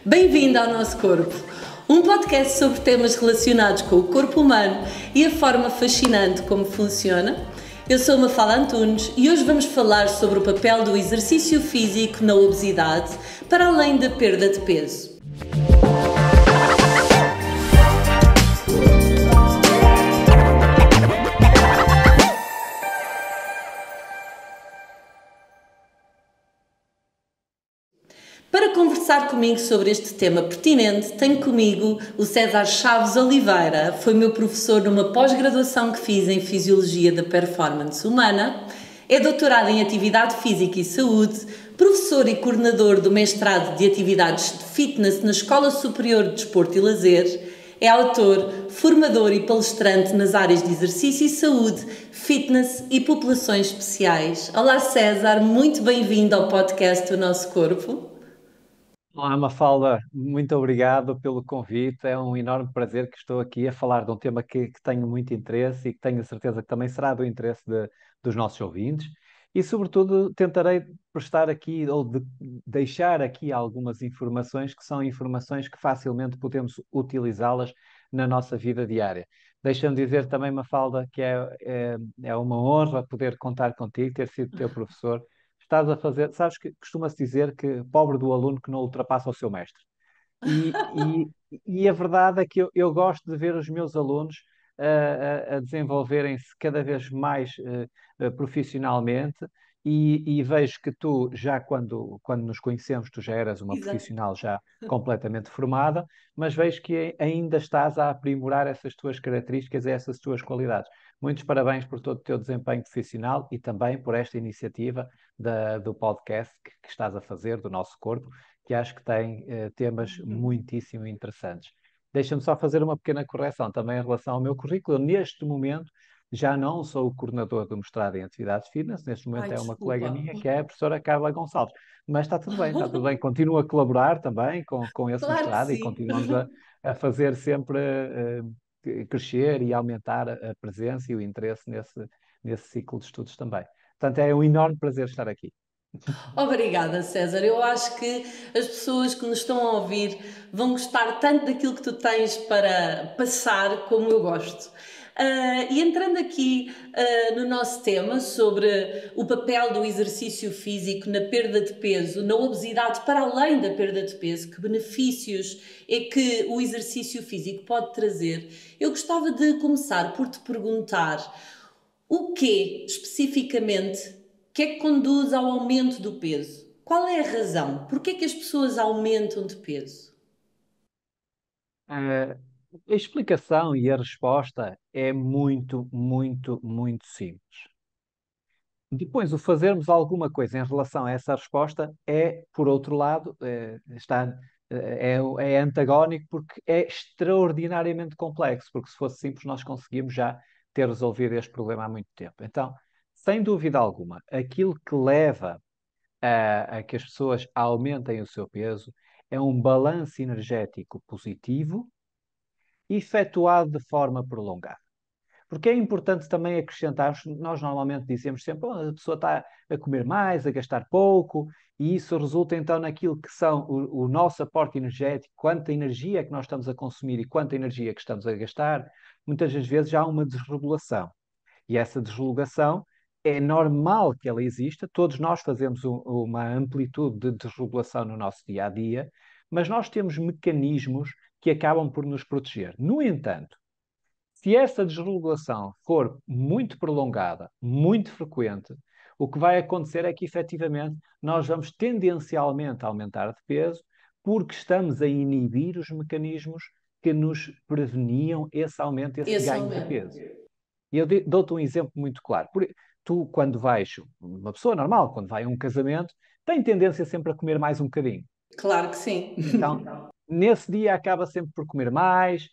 Bem-vindo ao Nosso Corpo, um podcast sobre temas relacionados com o corpo humano e a forma fascinante como funciona. Eu sou Mafalda Antunes e hoje vamos falar sobre o papel do exercício físico na obesidade, para além da perda de peso. Para conversar comigo sobre este tema pertinente, tenho comigo o César Chaves Oliveira. Foi meu professor numa pós-graduação que fiz em Fisiologia da Performance Humana, é doutorado em Atividade Física e Saúde, professor e coordenador do mestrado de Atividades de Fitness na Escola Superior de Desporto e Lazer, é autor, formador e palestrante nas áreas de exercício e saúde, fitness e populações especiais. Olá César, muito bem-vindo ao podcast do Nosso Corpo. Olá, Mafalda, muito obrigado pelo convite. É um enorme prazer que estou aqui a falar de um tema que tenho muito interesse e que tenho a certeza que também será do interesse dos nossos ouvintes. E, sobretudo, tentarei prestar aqui ou deixar aqui algumas informações que são informações que facilmente podemos utilizá-las na nossa vida diária. Deixa-me dizer também, Mafalda, que é uma honra poder contar contigo, ter sido teu professor. Estás a fazer, sabes que costuma-se dizer que pobre do aluno que não ultrapassa o seu mestre. E a verdade é que eu gosto de ver os meus alunos a desenvolverem-se cada vez mais profissionalmente e vejo que tu, já quando nos conhecemos, tu já eras uma Exato. profissional já completamente formada, mas vejo que ainda estás a aprimorar essas tuas características e essas tuas qualidades. Muitos parabéns por todo o teu desempenho profissional e também por esta iniciativa do podcast que estás a fazer, do Nosso Corpo, que acho que tem temas muitíssimo interessantes. Deixa-me só fazer uma pequena correção também em relação ao meu currículo. Eu, neste momento, já não sou o coordenador do mestrado em Atividades Fitness, neste Ai, momento é uma colega desculpa. minha, que é a professora Carla Gonçalves. Mas está tudo bem, está tudo bem. Continuo a colaborar também com esse Claro que mestrado e sim. continuamos a fazer sempre crescer e aumentar a presença e o interesse nesse ciclo de estudos também. Portanto, é um enorme prazer estar aqui. Obrigada, César. Eu acho que as pessoas que nos estão a ouvir vão gostar tanto daquilo que tu tens para passar como eu gosto. E entrando aqui no nosso tema sobre o papel do exercício físico na perda de peso, na obesidade, para além da perda de peso, que benefícios é que o exercício físico pode trazer, eu gostava de começar por te perguntar o que especificamente que é que conduz ao aumento do peso? Qual é a razão? Porquê é que as pessoas aumentam de peso? A explicação e a resposta é muito, muito, muito simples. Depois, o fazermos alguma coisa em relação a essa resposta é, por outro lado, é antagónico porque é extraordinariamente complexo, porque se fosse simples nós conseguíamos já ter resolvido este problema há muito tempo. Então, sem dúvida alguma, aquilo que leva a que as pessoas aumentem o seu peso é um balanço energético positivo efetuado de forma prolongada. Porque é importante também acrescentar, nós normalmente dizemos sempre, "Oh, a pessoa está a comer mais, a gastar pouco, e isso resulta então naquilo que são o nosso aporte energético, quanta energia é que nós estamos a consumir e quanta energia é que estamos a gastar. Muitas das vezes já há uma desregulação. E essa desregulação é normal que ela exista, todos nós fazemos uma amplitude de desregulação no nosso dia a dia, mas nós temos mecanismos que acabam por nos proteger. No entanto, se essa desregulação for muito prolongada, muito frequente, o que vai acontecer é que, efetivamente, nós vamos tendencialmente aumentar de peso porque estamos a inibir os mecanismos que nos preveniam esse aumento, esse Esse ganho de aumento. peso. E eu dou-te um exemplo muito claro. Tu, quando vais, uma pessoa normal, quando vai a um casamento, tem tendência sempre a comer mais um bocadinho. Claro que sim. Então, nesse dia acaba sempre por comer mais,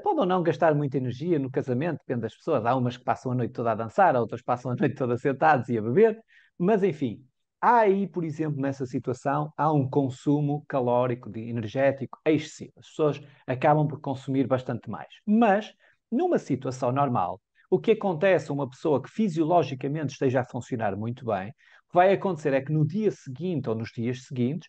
pode ou não gastar muita energia no casamento, depende das pessoas. Há umas que passam a noite toda a dançar, outras passam a noite toda sentados e a beber, mas enfim, há aí, por exemplo, nessa situação, há um consumo calórico, energético excessivo. As pessoas acabam por consumir bastante mais. Mas, numa situação normal, o que acontece a uma pessoa que fisiologicamente esteja a funcionar muito bem, o que vai acontecer é que no dia seguinte ou nos dias seguintes,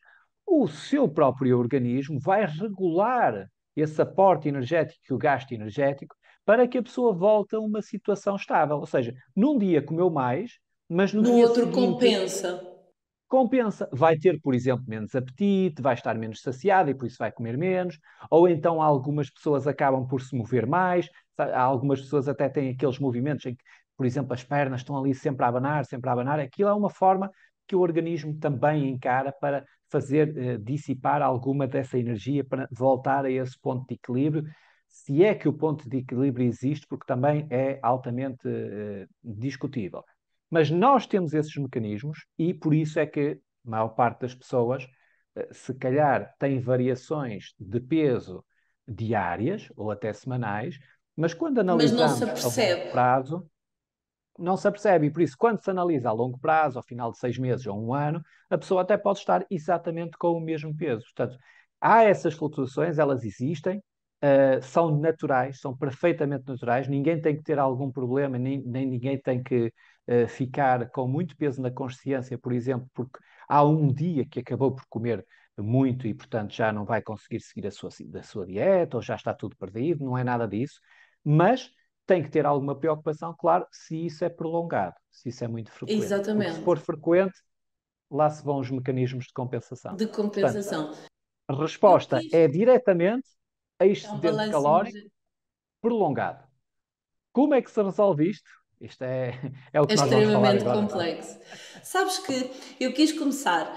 o seu próprio organismo vai regular esse aporte energético e o gasto energético para que a pessoa volte a uma situação estável. Ou seja, num dia comeu mais, mas no No dia outro seguinte compensa. compensa. Vai ter, por exemplo, menos apetite, vai estar menos saciado e por isso vai comer menos. Ou então algumas pessoas acabam por se mover mais. Há algumas pessoas até têm aqueles movimentos em que, por exemplo, as pernas estão ali sempre a abanar, sempre a abanar. Aquilo é uma forma que o organismo também encara para fazer dissipar alguma dessa energia para voltar a esse ponto de equilíbrio, se é que o ponto de equilíbrio existe, porque também é altamente discutível. Mas nós temos esses mecanismos e por isso é que a maior parte das pessoas, se calhar, tem variações de peso diárias ou até semanais, mas quando Mas não se analisamos a longo apercebe. prazo, não se apercebe. E por isso, quando se analisa a longo prazo, ao final de 6 meses ou um ano, a pessoa até pode estar exatamente com o mesmo peso. Portanto, há essas flutuações, elas existem, são naturais, são perfeitamente naturais. Ninguém tem que ter algum problema, nem ninguém tem que ficar com muito peso na consciência, por exemplo, porque há um dia que acabou por comer muito e, portanto, já não vai conseguir seguir a sua dieta ou já está tudo perdido. Não é nada disso. Mas tem que ter alguma preocupação, claro, se isso é prolongado, se isso é muito frequente. Porque se Exatamente. for frequente, lá se vão os mecanismos de compensação. De Portanto, compensação. a Eu resposta quis é diretamente a dar um excedente balanço calórico energético. prolongado. Como é que se resolve isto? Isto é o É que nós vamos falar extremamente agora, não é? complexo. Sabes que eu quis começar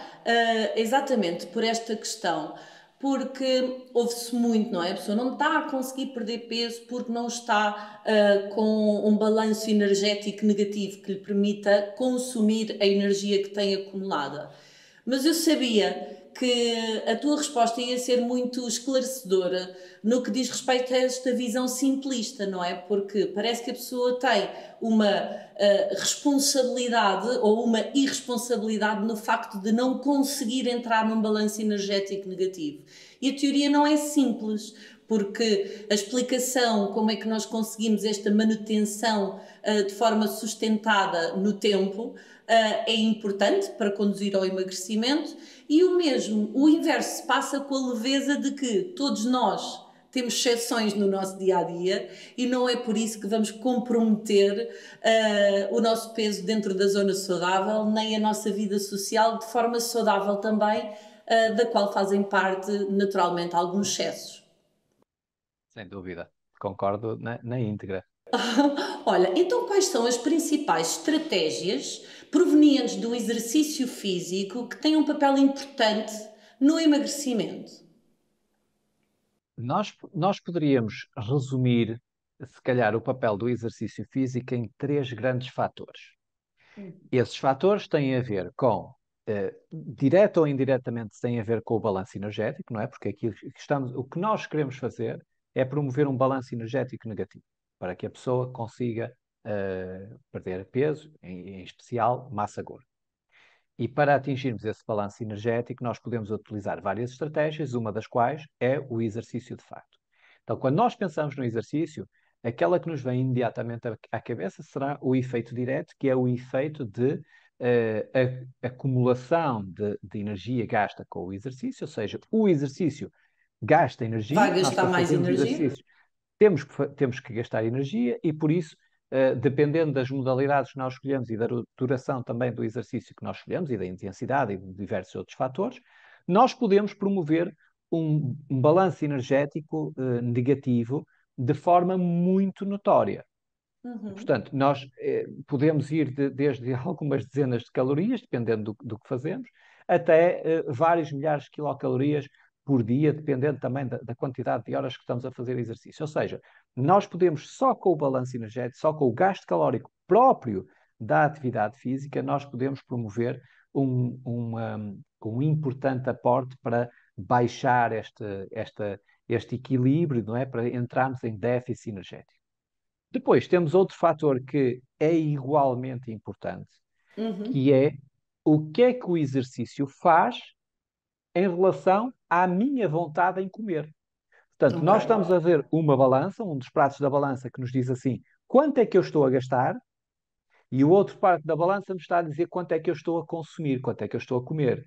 exatamente por esta questão, porque ouve-se muito, não é? A pessoa não está a conseguir perder peso porque não está com um balanço energético negativo que lhe permita consumir a energia que tem acumulada. Mas eu sabia que a tua resposta ia ser muito esclarecedora no que diz respeito a esta visão simplista, não é? Porque parece que a pessoa tem uma responsabilidade ou uma irresponsabilidade no facto de não conseguir entrar num balanço energético negativo. E a teoria não é simples, porque a explicação como é que nós conseguimos esta manutenção de forma sustentada no tempo é importante para conduzir ao emagrecimento e o mesmo, o inverso se passa com a leveza de que todos nós temos exceções no nosso dia a dia e não é por isso que vamos comprometer o nosso peso dentro da zona saudável, nem a nossa vida social de forma saudável também, da qual fazem parte naturalmente alguns excessos. Sem dúvida. Concordo na íntegra. Olha, então quais são as principais estratégias provenientes do exercício físico que têm um papel importante no emagrecimento? Nós poderíamos resumir, se calhar, o papel do exercício físico em três grandes fatores. Esses fatores têm a ver com, direto ou indiretamente, têm a ver com o balanço energético, não é? Porque o que nós queremos fazer é promover um balanço energético negativo, para que a pessoa consiga, perder peso, em especial massa gorda. E para atingirmos esse balanço energético, nós podemos utilizar várias estratégias, uma das quais é o exercício de facto. Então, quando nós pensamos no exercício, aquela que nos vem imediatamente à cabeça será o efeito direto, que é o efeito de acumulação de energia gasta com o exercício, ou seja, o exercício gasta Vai energia, nós gastar para mais fazermos energia? exercícios temos que gastar energia e por isso, dependendo das modalidades que nós escolhemos e da duração também do exercício que nós escolhemos e da intensidade e de diversos outros fatores, nós podemos promover um balanço energético negativo de forma muito notória. Uhum. Portanto, nós podemos ir desde algumas dezenas de calorias, dependendo do que fazemos, até vários milhares de quilocalorias por dia, dependendo também da quantidade de horas que estamos a fazer exercício. Ou seja, nós podemos, só com o balanço energético, só com o gasto calórico próprio da atividade física, nós podemos promover um importante aporte para baixar este equilíbrio, não é? Para entrarmos em déficit energético. Depois temos outro fator que é igualmente importante, Uhum. que é o que é que o exercício faz em relação à minha vontade em comer. Portanto, Ok. nós estamos a ver uma balança, um dos pratos da balança que nos diz assim, quanto é que eu estou a gastar, e o outro prato da balança nos está a dizer quanto é que eu estou a consumir, quanto é que eu estou a comer.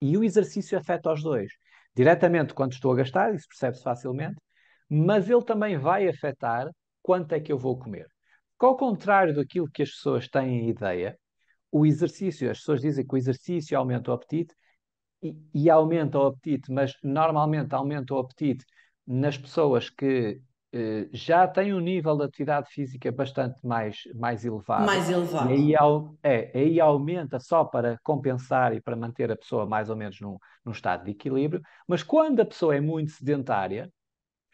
E o exercício afeta os dois. Diretamente quando estou a gastar, isso percebe-se facilmente, mas ele também vai afetar quanto é que eu vou comer. Porque ao contrário daquilo que as pessoas têm ideia, o exercício, as pessoas dizem que o exercício aumenta o apetite e aumenta o apetite, mas normalmente aumenta o apetite nas pessoas que já têm um nível de atividade física bastante mais elevado, Mais e elevado. aí aumenta só para compensar e para manter a pessoa mais ou menos num estado de equilíbrio, mas quando a pessoa é muito sedentária,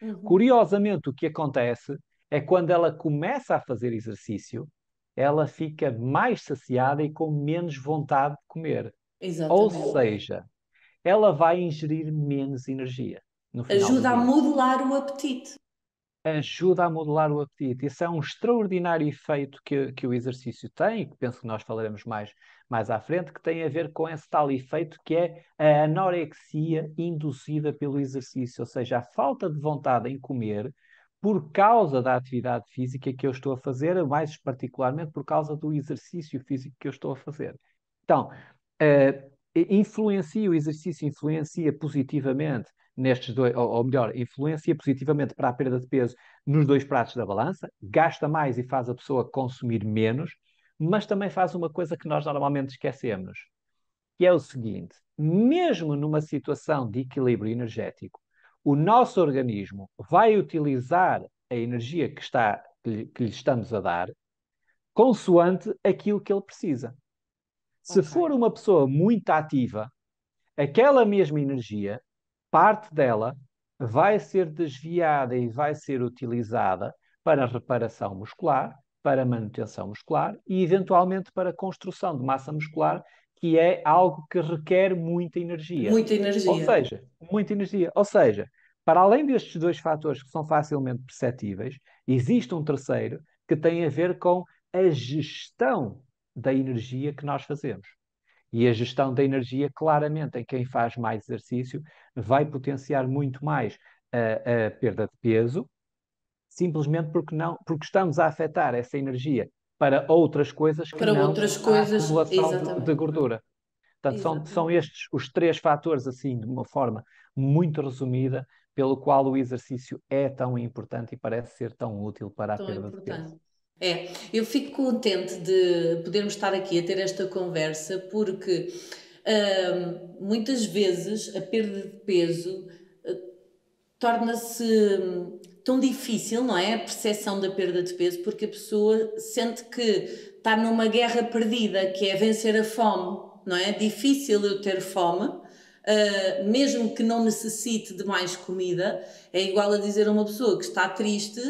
Uhum. curiosamente o que acontece é quando ela começa a fazer exercício, ela fica mais saciada e com menos vontade de comer. Ou Exatamente. seja, ela vai ingerir menos energia no final do Ajuda a dia. modular o apetite. Ajuda a modular o apetite. Isso é um extraordinário efeito que o exercício tem, e que penso que nós falaremos mais à frente, que tem a ver com esse tal efeito que é a anorexia induzida pelo exercício, ou seja, a falta de vontade em comer por causa da atividade física que eu estou a fazer, mais particularmente por causa do exercício físico que eu estou a fazer. Então, o exercício influencia positivamente nestes dois, ou melhor, influencia positivamente para a perda de peso nos dois pratos da balança, gasta mais e faz a pessoa consumir menos, mas também faz uma coisa que nós normalmente esquecemos, que é o seguinte: mesmo numa situação de equilíbrio energético, o nosso organismo vai utilizar a energia que lhe estamos a dar consoante aquilo que ele precisa. Se Ok. for uma pessoa muito ativa, aquela mesma energia, parte dela vai ser desviada e vai ser utilizada para reparação muscular, para manutenção muscular e, eventualmente, para construção de massa muscular, que é algo que requer muita energia. Muita Ou energia. seja, muita energia. Ou seja, para além destes dois fatores que são facilmente perceptíveis, existe um terceiro que tem a ver com a gestão da energia que nós fazemos. E a gestão da energia, claramente, em quem faz mais exercício, vai potenciar muito mais a perda de peso, simplesmente porque não, porque estamos a afetar essa energia para outras coisas que Para não outras a coisas, acumulação de exatamente. gordura. Portanto, são Exatamente. estes os três fatores, assim, de uma forma muito resumida, pelo qual o exercício é tão importante e parece ser tão útil para a Tão perda de peso. importante. É, eu fico contente de podermos estar aqui a ter esta conversa porque muitas vezes a perda de peso torna-se tão difícil, não é? A percepção da perda de peso, porque a pessoa sente que está numa guerra perdida, que é vencer a fome, não é? É difícil eu ter fome, mesmo que não necessite de mais comida, é igual a dizer a uma pessoa que está triste,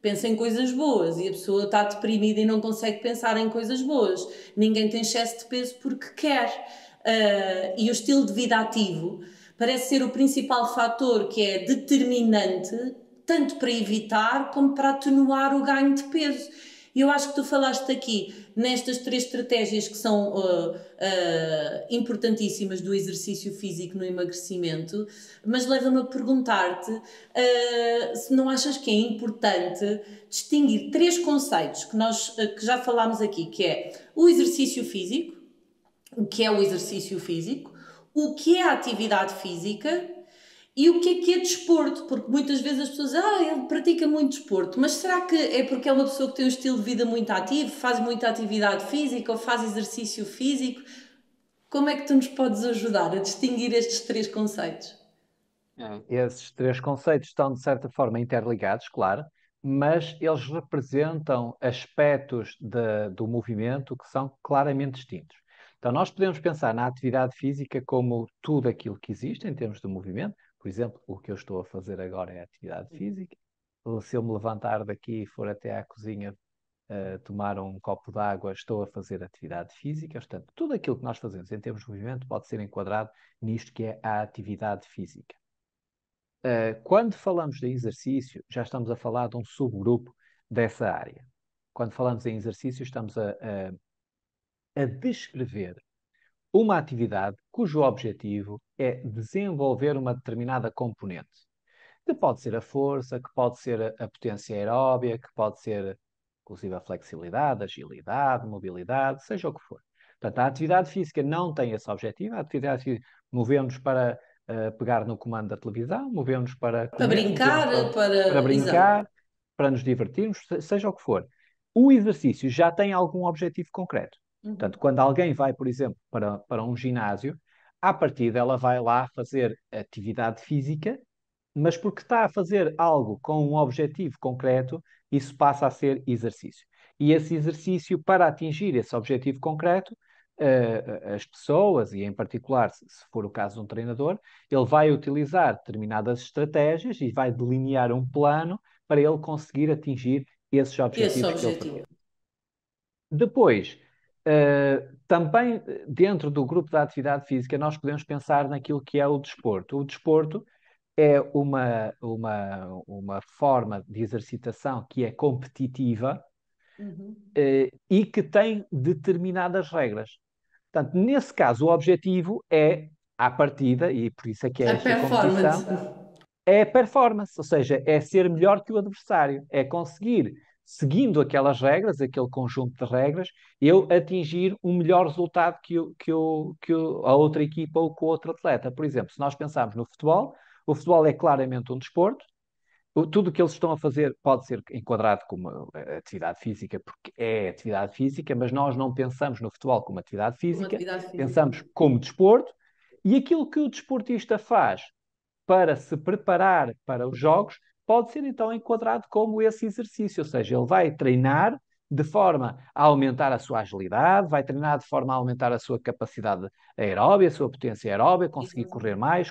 pensa em coisas boas, e a pessoa está deprimida e não consegue pensar em coisas boas. Ninguém tem excesso de peso porque quer. E o estilo de vida ativo parece ser o principal fator que é determinante, tanto para evitar como para atenuar o ganho de peso. E eu acho que tu falaste aqui nestas três estratégias que são importantíssimas do exercício físico no emagrecimento, mas leva-me a perguntar-te se não achas que é importante distinguir três conceitos que já falámos aqui, que é o exercício físico, o que é o exercício físico, o que é a atividade física e o que é desporto, porque muitas vezes as pessoas dizem, ele pratica muito desporto, mas será que é porque é uma pessoa que tem um estilo de vida muito ativo, faz muita atividade física ou faz exercício físico? Como é que tu nos podes ajudar a distinguir estes três conceitos? Esses três conceitos estão, de certa forma, interligados, claro, mas eles representam aspectos do movimento que são claramente distintos. Então, nós podemos pensar na atividade física como tudo aquilo que existe em termos de movimento. Por exemplo, o que eu estou a fazer agora é atividade física. Se eu me levantar daqui e for até à cozinha, tomar um copo de água, estou a fazer atividade física. Portanto, tudo aquilo que nós fazemos em termos de movimento pode ser enquadrado nisto que é a atividade física. Quando falamos de exercício, já estamos a falar de um subgrupo dessa área. Quando falamos em exercício, estamos a descrever uma atividade cujo objetivo é desenvolver uma determinada componente, que pode ser a força, que pode ser a potência aeróbia, que pode ser, inclusive, a flexibilidade, agilidade, mobilidade, seja o que for. Portanto, a atividade física não tem esse objetivo. A atividade física Movemos para pegar no comando da televisão, movemos para Para comer, movemos brincar, para para. Exato. brincar, para nos divertirmos, seja o que for. O exercício já tem algum objetivo concreto. Portanto, Uhum. quando alguém vai, por exemplo, para um ginásio, à partida ela vai lá fazer atividade física, mas porque está a fazer algo com um objetivo concreto, isso passa a ser exercício. E esse exercício, para atingir esse objetivo concreto, as pessoas, e em particular, se for o caso de um treinador, ele vai utilizar determinadas estratégias e vai delinear um plano para ele conseguir atingir esses Esse objetivos que ele objetivo. pretende. Depois, também dentro do grupo da atividade física, nós podemos pensar naquilo que é o desporto. O desporto é uma forma de exercitação que é competitiva, Uhum. e que tem determinadas regras. Portanto, nesse caso, o objetivo é, à partida, e por isso é que é A esta performance. competição, é a performance, ou seja, é ser melhor que o adversário, é conseguir, seguindo aquelas regras, aquele conjunto de regras, eu atingir um melhor resultado a outra equipa ou que o outro atleta. Por exemplo, se nós pensarmos no futebol, o futebol é claramente um desporto. Tudo o que eles estão a fazer pode ser enquadrado como atividade física, porque é atividade física, mas nós não pensamos no futebol como atividade Uma física, atividade física. pensamos como desporto, e aquilo que o desportista faz para se preparar para os jogos pode ser então enquadrado como esse exercício, ou seja, ele vai treinar de forma a aumentar a sua agilidade, vai treinar de forma a aumentar a sua capacidade aeróbia, a sua potência aeróbia, Exatamente.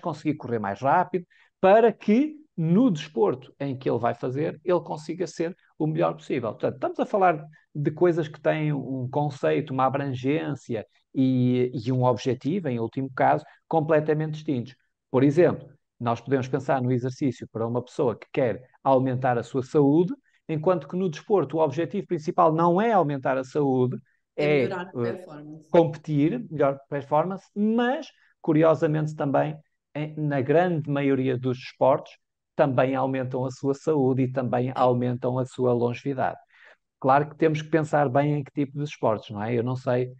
conseguir correr mais rápido, para que no desporto em que ele vai fazer, ele consiga ser o melhor possível. Portanto, estamos a falar de coisas que têm um conceito, uma abrangência e um objetivo, em último caso, completamente distintos. Por exemplo, nós podemos pensar no exercício para uma pessoa que quer aumentar a sua saúde, enquanto que no desporto o objetivo principal não é aumentar a saúde, É é melhorar a performance. competir, melhor performance, mas, curiosamente também, na grande maioria dos esportes, também aumentam a sua saúde e também É. aumentam a sua longevidade. Claro que temos que pensar bem em que tipo de esportes, não é? Eu não sei,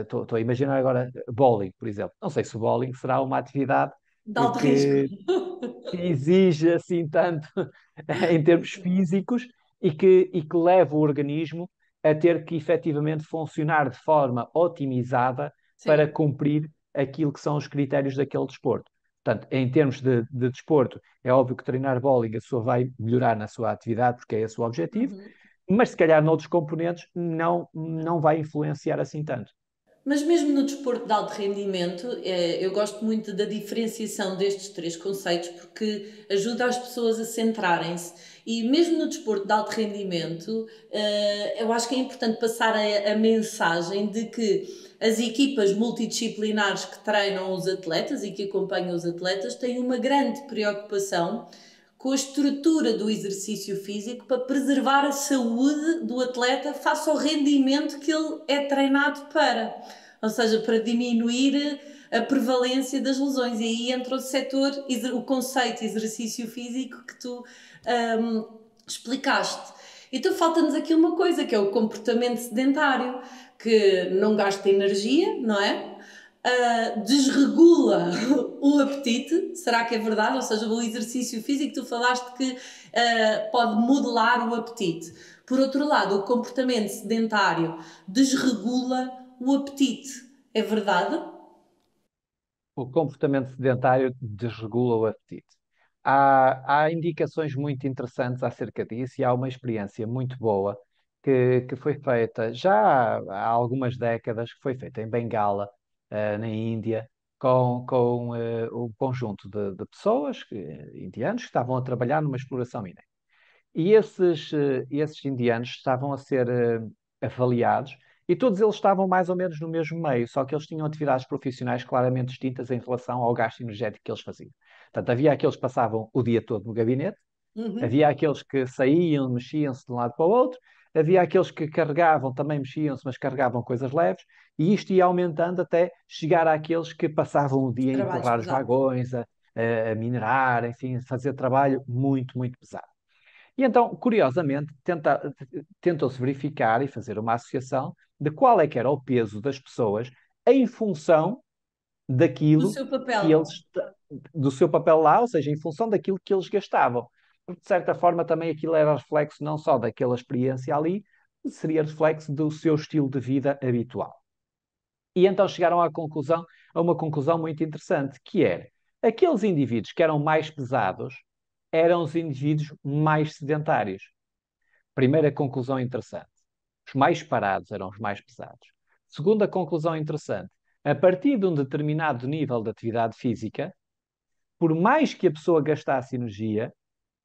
estou a imaginar agora bowling, por exemplo. Não sei se o bowling será uma atividade De alto risco. que exige assim tanto em termos físicos e que leva o organismo a ter que efetivamente funcionar de forma otimizada para Sim. cumprir aquilo que são os critérios daquele desporto. Portanto, em termos de desporto, é óbvio que treinar bowling a pessoa vai melhorar na sua atividade, porque é esse o objetivo, Uhum. mas se calhar noutros componentes não vai influenciar assim tanto. Mas mesmo no desporto de alto rendimento, eu gosto muito da diferenciação destes três conceitos porque ajuda as pessoas a centrarem-se. E mesmo no desporto de alto rendimento, eu acho que é importante passar a mensagem de que as equipas multidisciplinares que treinam os atletas e que acompanham os atletas têm uma grande preocupação com a estrutura do exercício físico para preservar a saúde do atleta face ao rendimento que ele é treinado para. Ou seja, para diminuir a prevalência das lesões. E aí entra o setor, o conceito de exercício físico que tu explicaste. Então falta-nos aqui uma coisa, que é o comportamento sedentário, que não gasta energia, não é? Desregula o apetite, será que é verdade? Ou seja, o exercício físico, tu falaste que pode modelar o apetite. Por outro lado, o comportamento sedentário desregula o apetite. É verdade? O comportamento sedentário desregula o apetite. Há indicações muito interessantes acerca disso e há uma experiência muito boa que foi feita já há algumas décadas, que foi feita em Bengala, na Índia, com um conjunto de pessoas, indianos, que estavam a trabalhar numa exploração mineira. E esses indianos estavam a ser avaliados e todos eles estavam mais ou menos no mesmo meio, só que eles tinham atividades profissionais claramente distintas em relação ao gasto energético que eles faziam. Portanto, havia aqueles que passavam o dia todo no gabinete, Uhum. havia aqueles que saíam, mexiam-se de um lado para o outro, havia aqueles que carregavam, também mexiam-se, mas carregavam coisas leves, e isto ia aumentando até chegar àqueles que passavam o dia a Trabalhos empurrar os pesados. vagões, a minerar, enfim, fazer trabalho muito, muito pesado. E então, curiosamente, tentou-se verificar e fazer uma associação de qual é que era o peso das pessoas em função Do daquilo seu que papel. eles, do seu papel lá, ou seja, em função daquilo que eles gastavam. Porque, de certa forma, também aquilo era reflexo não só daquela experiência ali, seria reflexo do seu estilo de vida habitual. E então chegaram a uma conclusão muito interessante, que era, aqueles indivíduos que eram mais pesados eram os indivíduos mais sedentários. Primeira conclusão interessante. Os mais parados eram os mais pesados. Segunda conclusão interessante. A partir de um determinado nível de atividade física, por mais que a pessoa gastasse energia,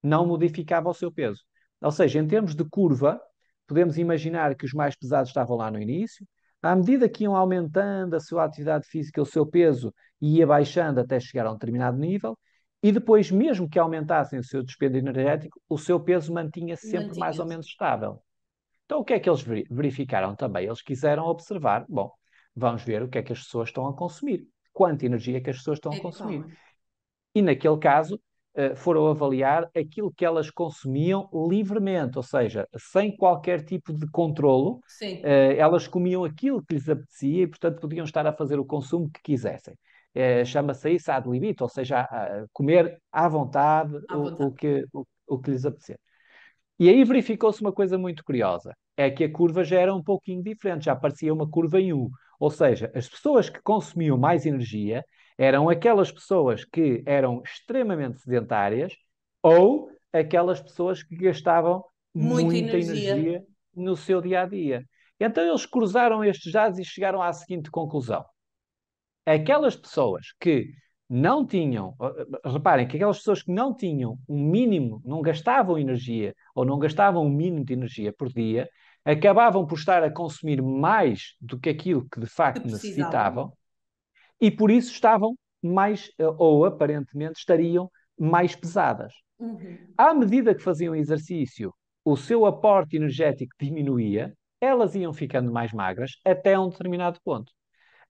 não modificava o seu peso. Ou seja, em termos de curva, podemos imaginar que os mais pesados estavam lá no início, à medida que iam aumentando a sua atividade física, o seu peso ia baixando até chegar a um determinado nível, e depois, mesmo que aumentassem o seu dispêndio energético, o seu peso mantinha-se sempre mais ou Mantinha-se. menos estável. Então, o que é que eles verificaram também? Eles quiseram observar, bom, vamos ver o que é que as pessoas estão a consumir, quanta energia é que as pessoas estão a É que consumir. comem. E naquele caso, foram avaliar aquilo que elas consumiam livremente, ou seja, sem qualquer tipo de controlo, Sim, elas comiam aquilo que lhes apetecia e, portanto, podiam estar a fazer o consumo que quisessem. Chama-se isso ad libitum, ou seja, comer à vontade à vontade. o que lhes apetecer. E aí verificou-se uma coisa muito curiosa, é que a curva já era um pouquinho diferente, já parecia uma curva em U. Ou seja, as pessoas que consumiam mais energia eram aquelas pessoas que eram extremamente sedentárias ou aquelas pessoas que gastavam Muita muita energia. energia no seu dia a dia. Então eles cruzaram estes dados e chegaram à seguinte conclusão: aquelas pessoas que não tinham, reparem que aquelas pessoas que não tinham um mínimo, não gastavam energia ou não gastavam um mínimo de energia por dia, acabavam por estar a consumir mais do que aquilo que de Que facto precisavam. necessitavam e por isso estavam mais, ou aparentemente estariam mais pesadas. Uhum. À medida que faziam exercício, o seu aporte energético diminuía, elas iam ficando mais magras até um determinado ponto.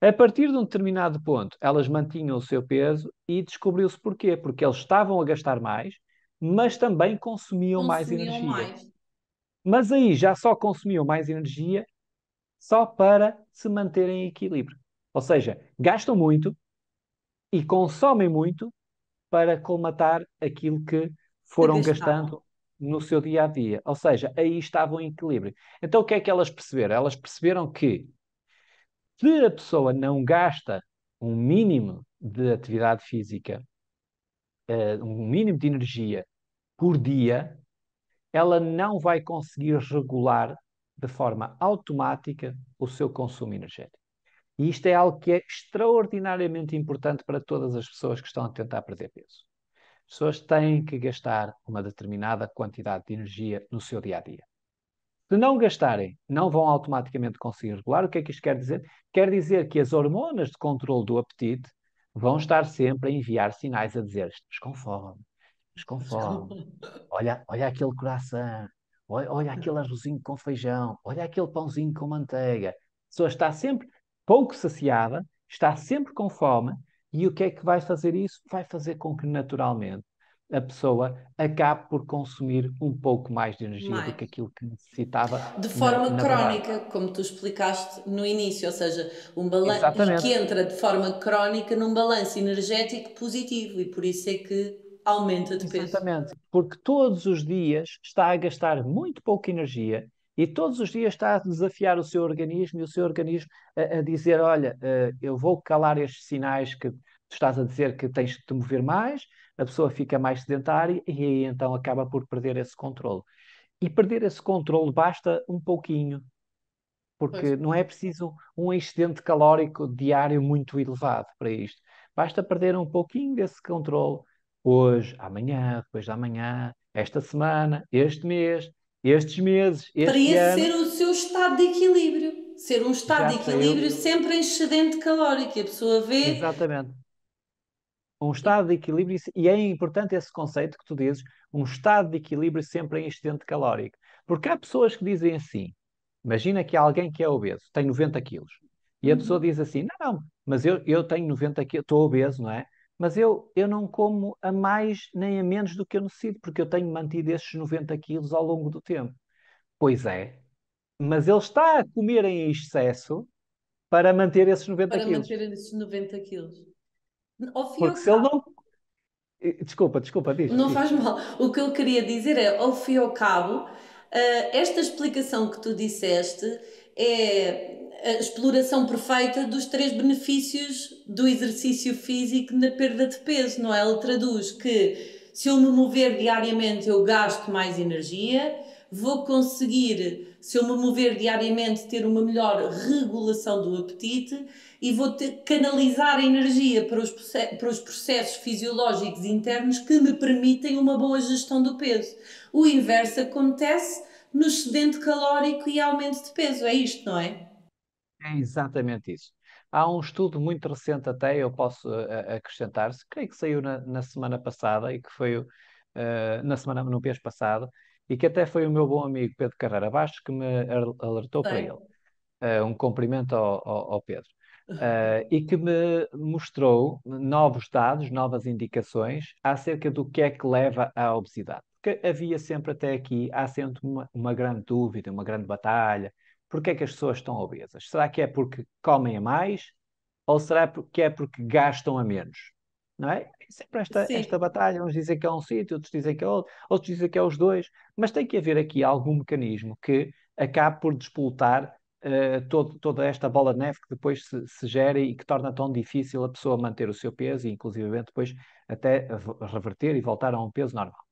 A partir de um determinado ponto, elas mantinham o seu peso e descobriu-se porquê. Porque eles estavam a gastar mais, mas também consumiam mais Consumiam energia. mais. Mas aí já só consumiam mais energia só para se manterem em equilíbrio. Ou seja, gastam muito e consomem muito para colmatar aquilo que Que foram gastavam. gastando no seu dia a dia. Ou seja, aí estavam em equilíbrio. Então o que é que elas perceberam? Elas perceberam que se a pessoa não gasta um mínimo de atividade física, um mínimo de energia por dia, ela não vai conseguir regular de forma automática o seu consumo energético. E isto é algo que é extraordinariamente importante para todas as pessoas que estão a tentar perder peso. As pessoas têm que gastar uma determinada quantidade de energia no seu dia a dia. Se não gastarem, não vão automaticamente conseguir regular. O que é que isto quer dizer? Quer dizer que as hormonas de controle do apetite vão estar sempre a enviar sinais a dizer: estás com fome, estás com fome, olha aquele coração, olha aquele arrozinho com feijão, olha aquele pãozinho com manteiga. A pessoa está sempre pouco saciada, está sempre com fome, e o que é que vai fazer isso? Vai fazer com que naturalmente a pessoa acabe por consumir um pouco mais de energia do Mais. que aquilo que necessitava De forma na verdade. crónica, como tu explicaste no início, ou seja, e que Exatamente. entra de forma crónica num balanço energético positivo e por isso é que aumenta de peso. Exatamente, porque todos os dias está a gastar muito pouca energia e todos os dias está a desafiar o seu organismo e o seu organismo a dizer: olha, eu vou calar estes sinais que tu estás a dizer que tens de te mover mais, a pessoa fica mais sedentária e aí então acaba por perder esse controle. E perder esse controle basta um pouquinho, Pois. porque não é preciso um excedente calórico diário muito elevado para isto. Basta perder um pouquinho desse controle hoje, amanhã, depois da manhã, esta semana, este mês, estes meses, Para este esse ano, ser o seu estado de equilíbrio. Ser um estado já de saiu equilíbrio sempre em excedente calórico. E a pessoa vê. exatamente um estado de equilíbrio, e é importante esse conceito que tu dizes, um estado de equilíbrio sempre em excedente calórico. Porque há pessoas que dizem assim, imagina que há alguém que é obeso, tem 90 quilos, e a pessoa diz assim, não, mas eu tenho 90 quilos, estou obeso, não é? Mas eu não como a mais nem a menos do que eu necessito, porque eu tenho mantido esses 90 quilos ao longo do tempo. Pois é, mas ele está a comer em excesso para manter esses 90 para quilos. manter esses 90 quilos. Ao fim e Porque ao se ele cabo, não. Desculpa, diz, não diz. faz mal. O que eu queria dizer é, ao fim e ao cabo, esta explicação que tu disseste é a exploração perfeita dos três benefícios do exercício físico na perda de peso, não é? Ele traduz que se eu me mover diariamente eu gasto mais energia, vou conseguir, se eu me mover diariamente, ter uma melhor regulação do apetite e vou canalizar a energia para os processos fisiológicos internos que me permitem uma boa gestão do peso. O inverso acontece no excedente calórico e aumento de peso, é isto, não é? É exatamente isso. Há um estudo muito recente até, eu posso acrescentar-se, creio que saiu na semana passada e que foi no mês passado, e que até foi o meu bom amigo Pedro Carreira Bastos que me alertou para ele. Sei. Um cumprimento ao Pedro. E que me mostrou novos dados, novas indicações acerca do que é que leva à obesidade. Porque havia sempre até aqui, há sempre uma grande dúvida, uma grande batalha. Porquê é que as pessoas estão obesas? Será que é porque comem a mais ou será que é porque gastam a menos? Não é? É sempre esta Sim, batalha. Uns dizem que é um sítio, outros dizem que é outro, outros dizem que é os dois. Mas tem que haver aqui algum mecanismo que acabe por disputar toda esta bola de neve que depois se gera e que torna tão difícil a pessoa manter o seu peso e, inclusivamente, depois até reverter e voltar a um peso normal.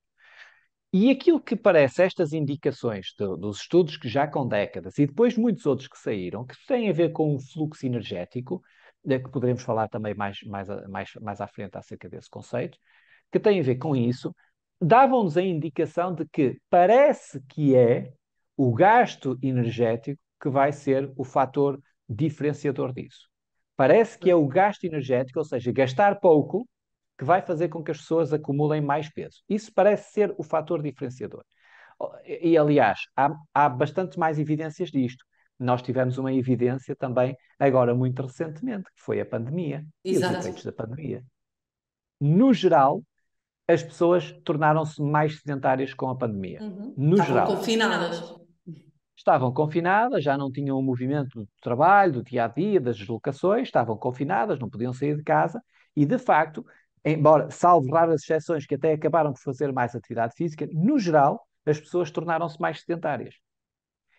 E aquilo que parece, estas indicações dos estudos que já com décadas e depois muitos outros que saíram, que têm a ver com o fluxo energético, que poderemos falar também mais à frente acerca desse conceito, que têm a ver com isso, davam-nos a indicação de que parece que é o gasto energético que vai ser o fator diferenciador disso. Parece que é o gasto energético, ou seja, gastar pouco, que vai fazer com que as pessoas acumulem mais peso. Isso parece ser o fator diferenciador. Aliás, há bastante mais evidências disto. Nós tivemos uma evidência também, agora muito recentemente, que foi a pandemia e os efeitos exato. da pandemia. No geral, as pessoas tornaram-se mais sedentárias com a pandemia. Uhum. No Estavam geral. confinadas. Estavam confinadas, já não tinham o movimento do trabalho, do dia a dia, das deslocações, estavam confinadas, não podiam sair de casa e, de facto, embora, salvo raras exceções que até acabaram por fazer mais atividade física, no geral, as pessoas tornaram-se mais sedentárias.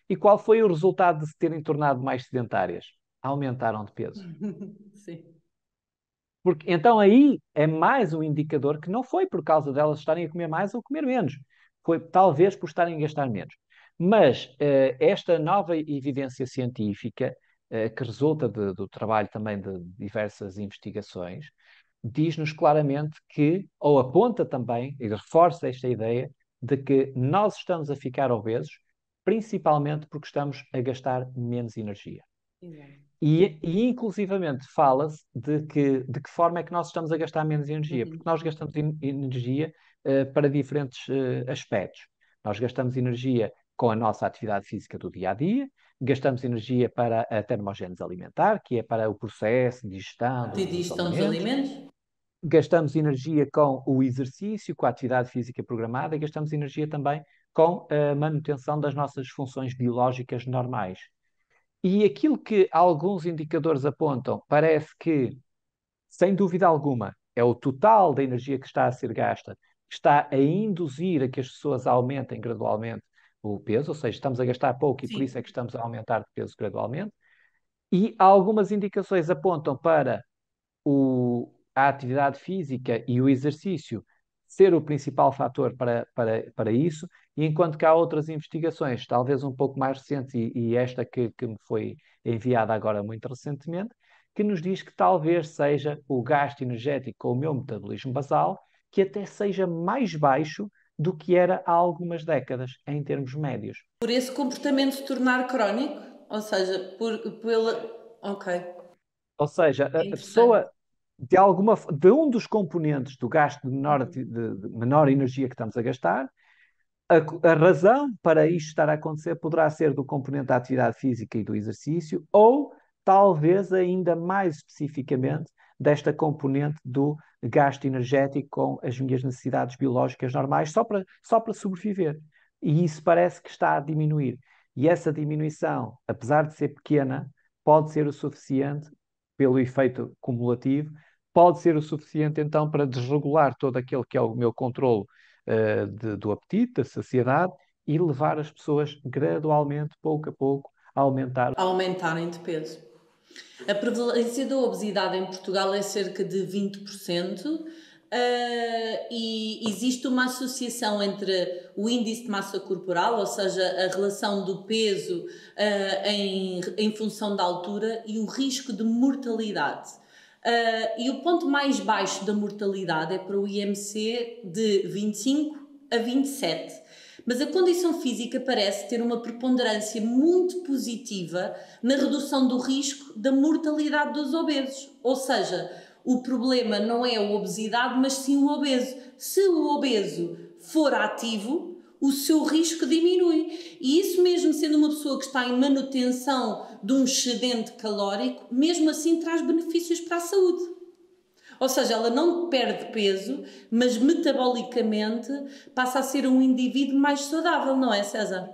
E qual foi o resultado de se terem tornado mais sedentárias? Aumentaram de peso. Sim. Porque, então aí é mais um indicador que não foi por causa delas estarem a comer mais ou comer menos. Foi talvez por estarem a gastar menos. Mas esta nova evidência científica, que resulta do trabalho também de diversas investigações, diz-nos claramente que, ou aponta também, e reforça esta ideia, de que nós estamos a ficar obesos, principalmente porque estamos a gastar menos energia. Exato. E inclusivamente fala-se de que forma é que nós estamos a gastar menos energia, porque Uhum. nós gastamos energia para diferentes aspectos. Nós gastamos energia com a nossa atividade física do dia a dia, gastamos energia para a termogênese alimentar, que é para o processo de digestão De dos digestão dos alimentos, alimentos? gastamos energia com o exercício, com a atividade física programada, e gastamos energia também com a manutenção das nossas funções biológicas normais. E aquilo que alguns indicadores apontam parece que, sem dúvida alguma, é o total da energia que está a ser gasta, que está a induzir a que as pessoas aumentem gradualmente o peso, ou seja, estamos a gastar pouco e por isso é Sim. que estamos a aumentar de peso gradualmente. E algumas indicações apontam para a atividade física e o exercício ser o principal fator para isso, e enquanto que há outras investigações, talvez um pouco mais recentes, e esta que me foi enviada agora muito recentemente, que nos diz que talvez seja o gasto energético com o meu metabolismo basal, que até seja mais baixo do que era há algumas décadas, em termos médios. Por esse comportamento se tornar crónico? Ou seja, pela. Ok. Ou seja, É a interessante. pessoa de um dos componentes do gasto de menor energia que estamos a gastar, a razão para isto estar a acontecer poderá ser do componente da atividade física e do exercício, ou talvez ainda mais especificamente desta componente do gasto energético com as minhas necessidades biológicas normais, só para sobreviver. E isso parece que está a diminuir. E essa diminuição, apesar de ser pequena, pode ser o suficiente, pelo efeito cumulativo, pode ser o suficiente então para desregular todo aquele que é o meu controle do apetite, da saciedade, e levar as pessoas gradualmente, pouco a pouco, a aumentar. A aumentarem de peso. A prevalência da obesidade em Portugal é cerca de 20%, e existe uma associação entre o índice de massa corporal, ou seja, a relação do peso em função da altura, e o risco de mortalidade. E o ponto mais baixo da mortalidade é para o IMC de 25 a 27. Mas a condição física parece ter uma preponderância muito positiva na redução do risco da mortalidade dos obesos. Ou seja, o problema não é a obesidade, mas sim o obeso. Se o obeso for ativo, o seu risco diminui. E isso mesmo sendo uma pessoa que está em manutenção de um excedente calórico, mesmo assim traz benefícios para a saúde. Ou seja, ela não perde peso, mas metabolicamente passa a ser um indivíduo mais saudável, não é, César?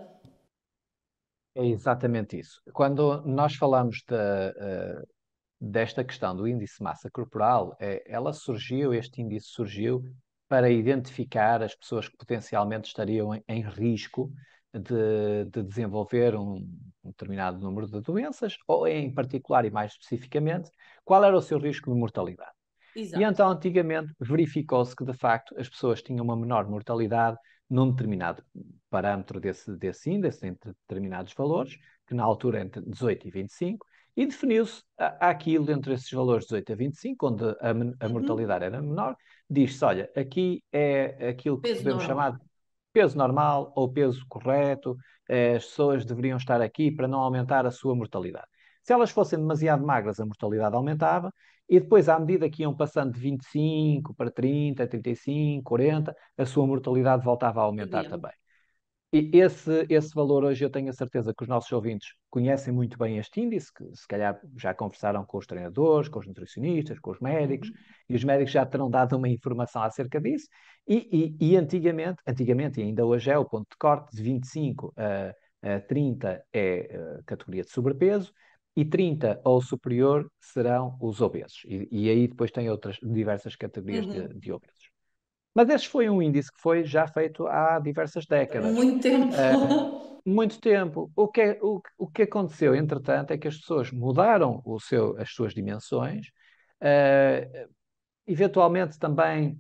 É exatamente isso. Quando nós falamos desta questão do índice de massa corporal, este índice surgiu para identificar as pessoas que potencialmente estariam em risco de desenvolver um determinado número de doenças, ou em particular e mais especificamente, qual era o seu risco de mortalidade. E Exato. então, antigamente, verificou-se que, de facto, as pessoas tinham uma menor mortalidade num determinado parâmetro desse índice, entre determinados valores, que na altura é entre 18 e 25, e definiu-se aquilo entre esses valores 18 a 25, onde a mortalidade era menor, diz-se, olha, aqui é aquilo que Peso podemos normal. chamar de peso normal ou peso correto, as pessoas deveriam estar aqui para não aumentar a sua mortalidade. Se elas fossem demasiado magras, a mortalidade aumentava, e depois, à medida que iam passando de 25 para 30, 35, 40, a sua mortalidade voltava a aumentar Perdiam. também. E esse valor hoje eu tenho a certeza que os nossos ouvintes conhecem muito bem este índice, que se calhar já conversaram com os treinadores, com os nutricionistas, com os médicos, e os médicos já terão dado uma informação acerca disso. E antigamente, e ainda hoje é o ponto de corte, de 25 a 30 é a categoria de sobrepeso, e 30 ou superior serão os obesos. E aí depois tem outras diversas categorias de obesos. Mas este foi um índice que foi já feito há diversas décadas. Muito tempo. Muito tempo. O que aconteceu, entretanto, é que as pessoas mudaram as suas dimensões, eh, eventualmente também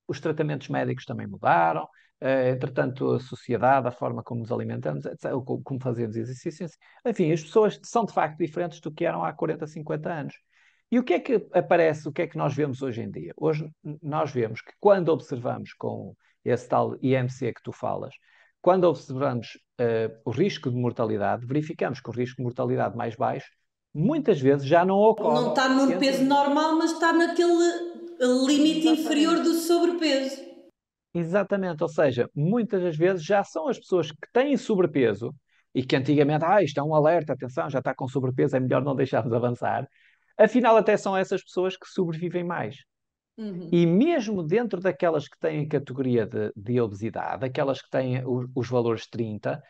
os tratamentos médicos também mudaram, entretanto, a sociedade, a forma como nos alimentamos, etc., ou como fazemos exercícios, enfim, as pessoas são de facto diferentes do que eram há 40, 50 anos. E o que é que aparece, o que é que nós vemos hoje em dia? Hoje nós vemos que quando observamos com esse tal IMC que tu falas, quando observamos o risco de mortalidade, verificamos que o risco de mortalidade mais baixo muitas vezes já não Não ocorre está no entre. peso normal, mas está naquele limite inferior Exatamente. do sobrepeso. Exatamente, ou seja, muitas das vezes já são as pessoas que têm sobrepeso e que antigamente, isto é um alerta, atenção, já está com sobrepeso, é melhor não deixarmos avançar. Afinal, até são essas pessoas que sobrevivem mais. E Uhum. mesmo dentro daquelas que têm a categoria de obesidade, aquelas que têm os valores 30,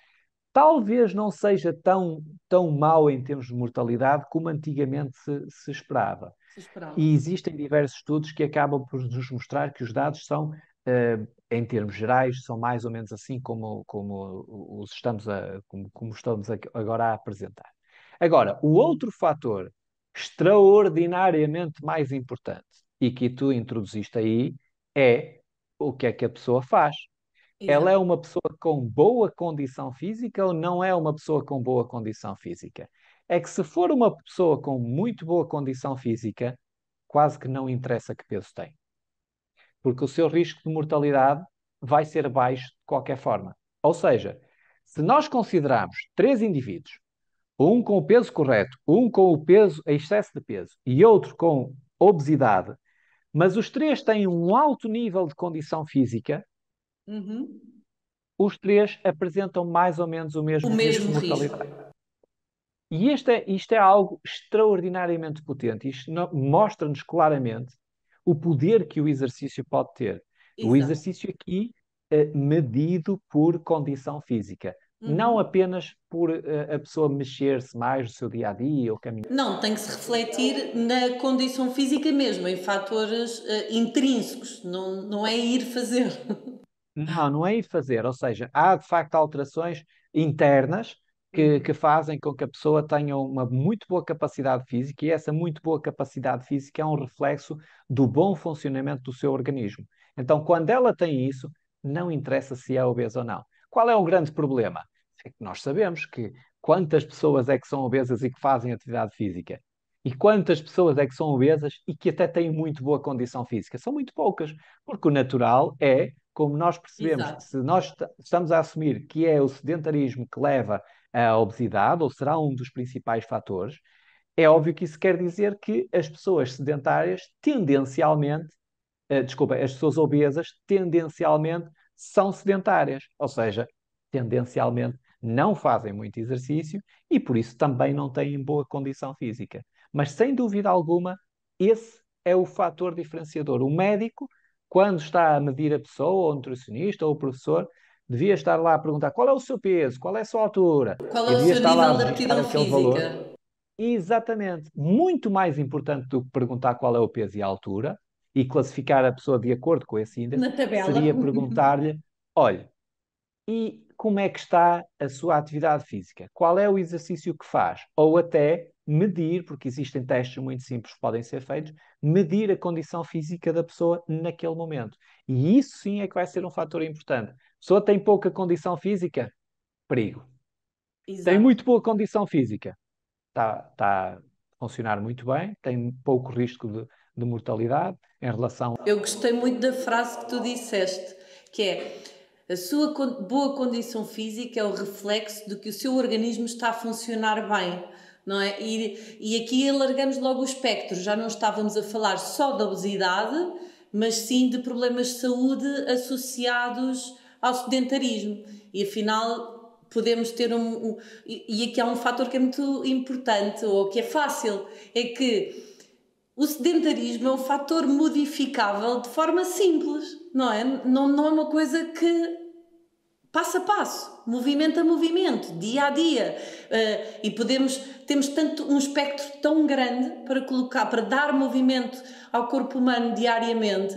talvez não seja tão mau em termos de mortalidade como antigamente se esperava. Se esperava. E existem diversos estudos que acabam por nos mostrar que os dados são, em termos gerais, são mais ou menos assim como estamos agora a apresentar. Agora, o outro fator extraordinariamente mais importante e que tu introduziste aí é o que é que a pessoa faz. Ela é Exato. uma pessoa com boa condição física ou não é uma pessoa com boa condição física? É que se for uma pessoa com muito boa condição física, quase que não interessa que peso tem, porque o seu risco de mortalidade vai ser baixo de qualquer forma. Ou seja, se nós considerarmos três indivíduos, um com o peso correto, um com o peso, excesso de peso e outro com obesidade, mas os três têm um alto nível de condição física, Uhum. os três apresentam mais ou menos o O mesmo risco mesmo de risco. mortalidade. E isto é algo extraordinariamente potente. Isto mostra-nos claramente o poder que o exercício pode ter. O Exato. exercício aqui medido por condição física. não Uhum. apenas por a pessoa mexer-se mais no seu dia a dia ou caminhar. Não, tem que se refletir na condição física mesmo, em fatores intrínsecos, não, não é ir fazer. Não, não é ir fazer, ou seja, há de facto alterações internas que fazem com que a pessoa tenha uma muito boa capacidade física e essa muito boa capacidade física é um reflexo do bom funcionamento do seu organismo. Então, quando ela tem isso, não interessa se é obesa ou não. Qual é o grande problema? É que nós sabemos que quantas pessoas é que são obesas e que fazem atividade física? E quantas pessoas é que são obesas e que até têm muito boa condição física? São muito poucas, porque o natural é como nós percebemos, Exato. se nós estamos a assumir que é o sedentarismo que leva à obesidade, ou será um dos principais fatores, é óbvio que isso quer dizer que as pessoas sedentárias tendencialmente, desculpa, as pessoas obesas tendencialmente são sedentárias, ou seja, tendencialmente não fazem muito exercício e por isso também não têm boa condição física. Mas sem dúvida alguma, esse é o fator diferenciador. O médico, quando está a medir a pessoa, ou o nutricionista, ou o professor, devia estar lá a perguntar qual é o seu peso, qual é a sua altura, Qual é e o devia seu estar lá a nível de registar aptidão aquele valor. física? Exatamente. Muito mais importante do que perguntar qual é o peso e a altura e classificar a pessoa de acordo com esse índice, Na tabela. seria perguntar-lhe: olha, e como é que está a sua atividade física? Qual é o exercício que faz? Ou até medir, porque existem testes muito simples que podem ser feitos, medir a condição física da pessoa naquele momento. E isso sim é que vai ser um fator importante. A pessoa tem pouca condição física? Perigo. Tem Exato. muito boa condição física? Está a funcionar muito bem, tem pouco risco de mortalidade em relação. Eu gostei muito da frase que tu disseste, que é a sua boa condição física é o reflexo de que o seu organismo está a funcionar bem, não é? E aqui alargamos logo o espectro, já não estávamos a falar só da obesidade, mas sim de problemas de saúde associados ao sedentarismo. E afinal podemos ter e aqui há um fator que é muito importante, ou que é fácil, é que o sedentarismo é um fator modificável de forma simples, não é? Não, não é uma coisa que passo a passo, movimento a movimento, dia a dia. E temos tanto um espectro tão grande para colocar, para dar movimento ao corpo humano diariamente,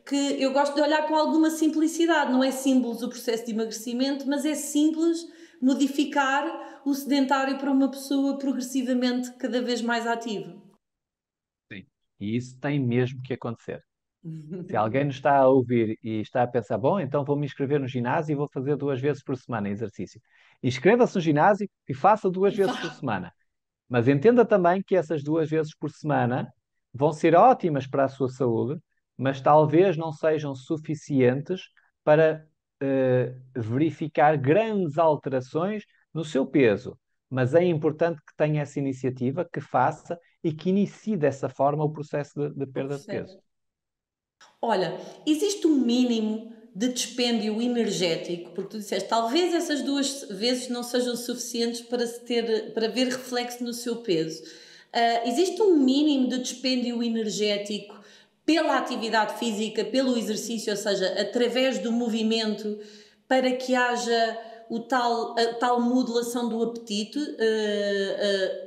que eu gosto de olhar com alguma simplicidade. Não é simples o processo de emagrecimento, mas é simples modificar o sedentário para uma pessoa progressivamente cada vez mais ativa. Sim. E isso tem mesmo que acontecer. Se alguém nos está a ouvir e está a pensar, bom, então vou me inscrever no ginásio e vou fazer 2 vezes por semana exercício. Inscreva-se no ginásio e faça 2 vezes por semana. Mas entenda também que essas 2 vezes por semana vão ser ótimas para a sua saúde, mas talvez não sejam suficientes para verificar grandes alterações no seu peso. Mas é importante que tenha essa iniciativa, que faça e que inicie dessa forma o processo de O perda de peso. processo. Olha, existe um mínimo de dispêndio energético, porque tu disseste, talvez essas 2 vezes não sejam suficientes para, para ver reflexo no seu peso. Existe um mínimo de dispêndio energético pela atividade física, pelo exercício, ou seja, através do movimento, para que haja a tal modulação do apetite,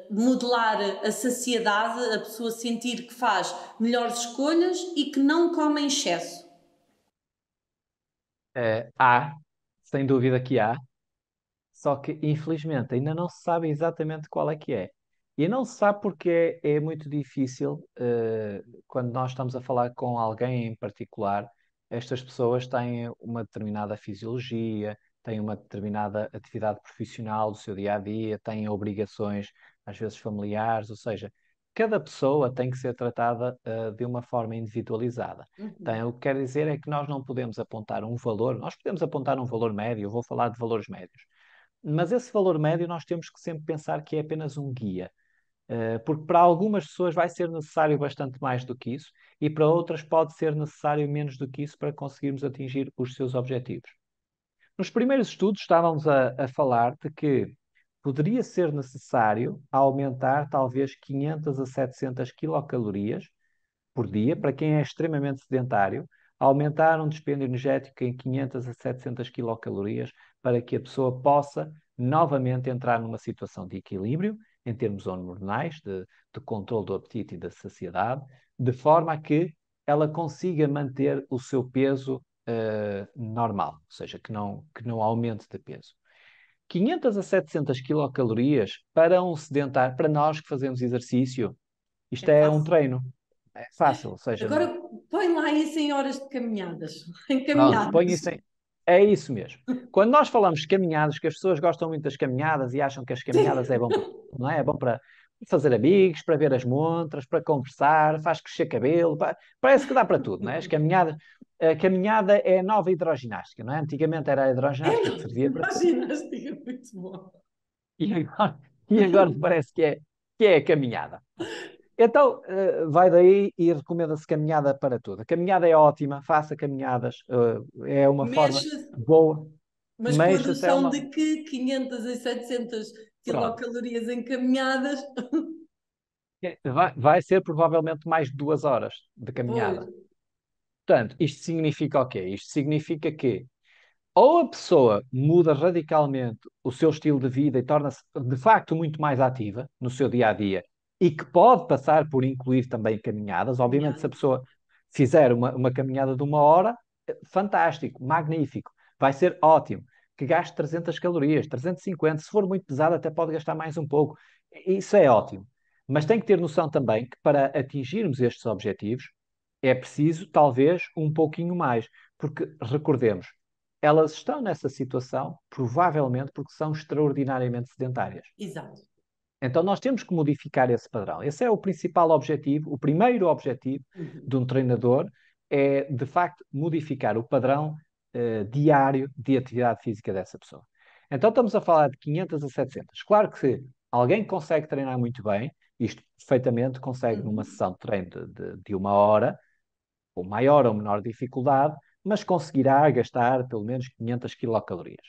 modelar a saciedade, a pessoa sentir que faz melhores escolhas e que não come em excesso. Há, sem dúvida que há, só que infelizmente ainda não se sabe exatamente qual é que é. E não se sabe porque é muito difícil, quando nós estamos a falar com alguém em particular, estas pessoas têm uma determinada fisiologia, têm uma determinada atividade profissional do seu dia a dia, têm obrigações, às vezes familiares, ou seja, cada pessoa tem que ser tratada, de uma forma individualizada. Então, o que quer dizer é que nós não podemos apontar um valor, nós podemos apontar um valor médio, eu vou falar de valores médios. Mas esse valor médio nós temos que sempre pensar que é apenas um guia, porque para algumas pessoas vai ser necessário bastante mais do que isso e para outras pode ser necessário menos do que isso para conseguirmos atingir os seus objetivos. Nos primeiros estudos estávamos a falar de que poderia ser necessário aumentar talvez 500 a 700 quilocalorias por dia, para quem é extremamente sedentário, aumentar um dispêndio energético em 500 a 700 quilocalorias para que a pessoa possa novamente entrar numa situação de equilíbrio em termos hormonais, de controle do apetite e da saciedade, de forma a que ela consiga manter o seu peso normal, ou seja, que não aumente de peso. 500 a 700 quilocalorias para um sedentário, para nós que fazemos exercício, É isto é um fácil. treino. É fácil, ou seja, Agora põe lá isso em horas de caminhadas. Em pronto, põe caminhadas. isso em... É isso mesmo. Quando nós falamos de caminhadas, que as pessoas gostam muito das caminhadas e acham que as caminhadas é bom para tudo, não é? É bom para fazer amigos, para ver as montras, para conversar, faz crescer cabelo, parece que dá para tudo, não é? As caminhadas, a caminhada é a nova hidroginástica, não é? Antigamente era a É, hidroginástica que servia para a tudo ginástica, muito bom. e agora parece que é a caminhada. Então, vai daí e recomenda-se caminhada para tudo. A caminhada é ótima, faça caminhadas, é uma forma Mexa, boa, mas com a mexa-se, é noção uma. de que 500 e 700 Pronto. quilocalorias em caminhadas, Vai ser provavelmente mais de 2 horas de pois, caminhada. Portanto, isto significa o quê? Isto significa que ou a pessoa muda radicalmente o seu estilo de vida e torna-se de facto muito mais ativa no seu dia a dia e que pode passar por incluir também caminhadas. Obviamente, se a caminhadas. pessoa fizer uma caminhada de 1 hora, fantástico, magnífico, vai ser ótimo. Que gaste 300 calorias, 350, se for muito pesado, até pode gastar mais um pouco. Isso é ótimo. Mas tem que ter noção também que para atingirmos estes objetivos é preciso, talvez, um pouquinho mais. Porque, recordemos, elas estão nessa situação, provavelmente porque são extraordinariamente sedentárias. Exato. Então, nós temos que modificar esse padrão. Esse é o principal objetivo, o primeiro objetivo Uhum. de um treinador é, de facto, modificar o padrão diário de atividade física dessa pessoa. Então, estamos a falar de 500 a 700. Claro que se alguém consegue treinar muito bem, isto perfeitamente consegue numa Uhum. sessão de treino de 1 hora, com maior ou menor dificuldade, mas conseguirá gastar pelo menos 500 quilocalorias.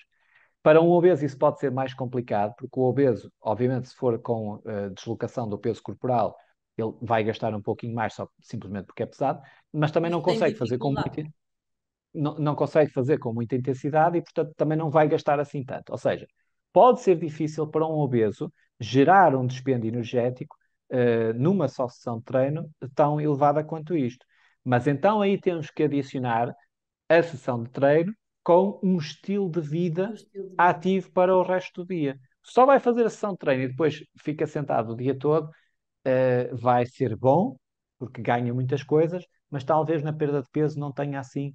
Para um obeso isso pode ser mais complicado, porque o obeso, obviamente, se for com deslocação do peso corporal, ele vai gastar um pouquinho mais só simplesmente porque é pesado, mas também Mas não tem consegue fazer com dificuldade. muita, não consegue fazer com muita intensidade e, portanto, também não vai gastar assim tanto. Ou seja, pode ser difícil para um obeso gerar um dispêndio energético numa só sessão de treino tão elevada quanto isto. Mas então aí temos que adicionar a sessão de treino com um estilo de O vida estilo de vida. ativo para o resto do dia. Só vai fazer a sessão de treino e depois fica sentado o dia todo, vai ser bom, porque ganha muitas coisas, mas talvez na perda de peso não tenha assim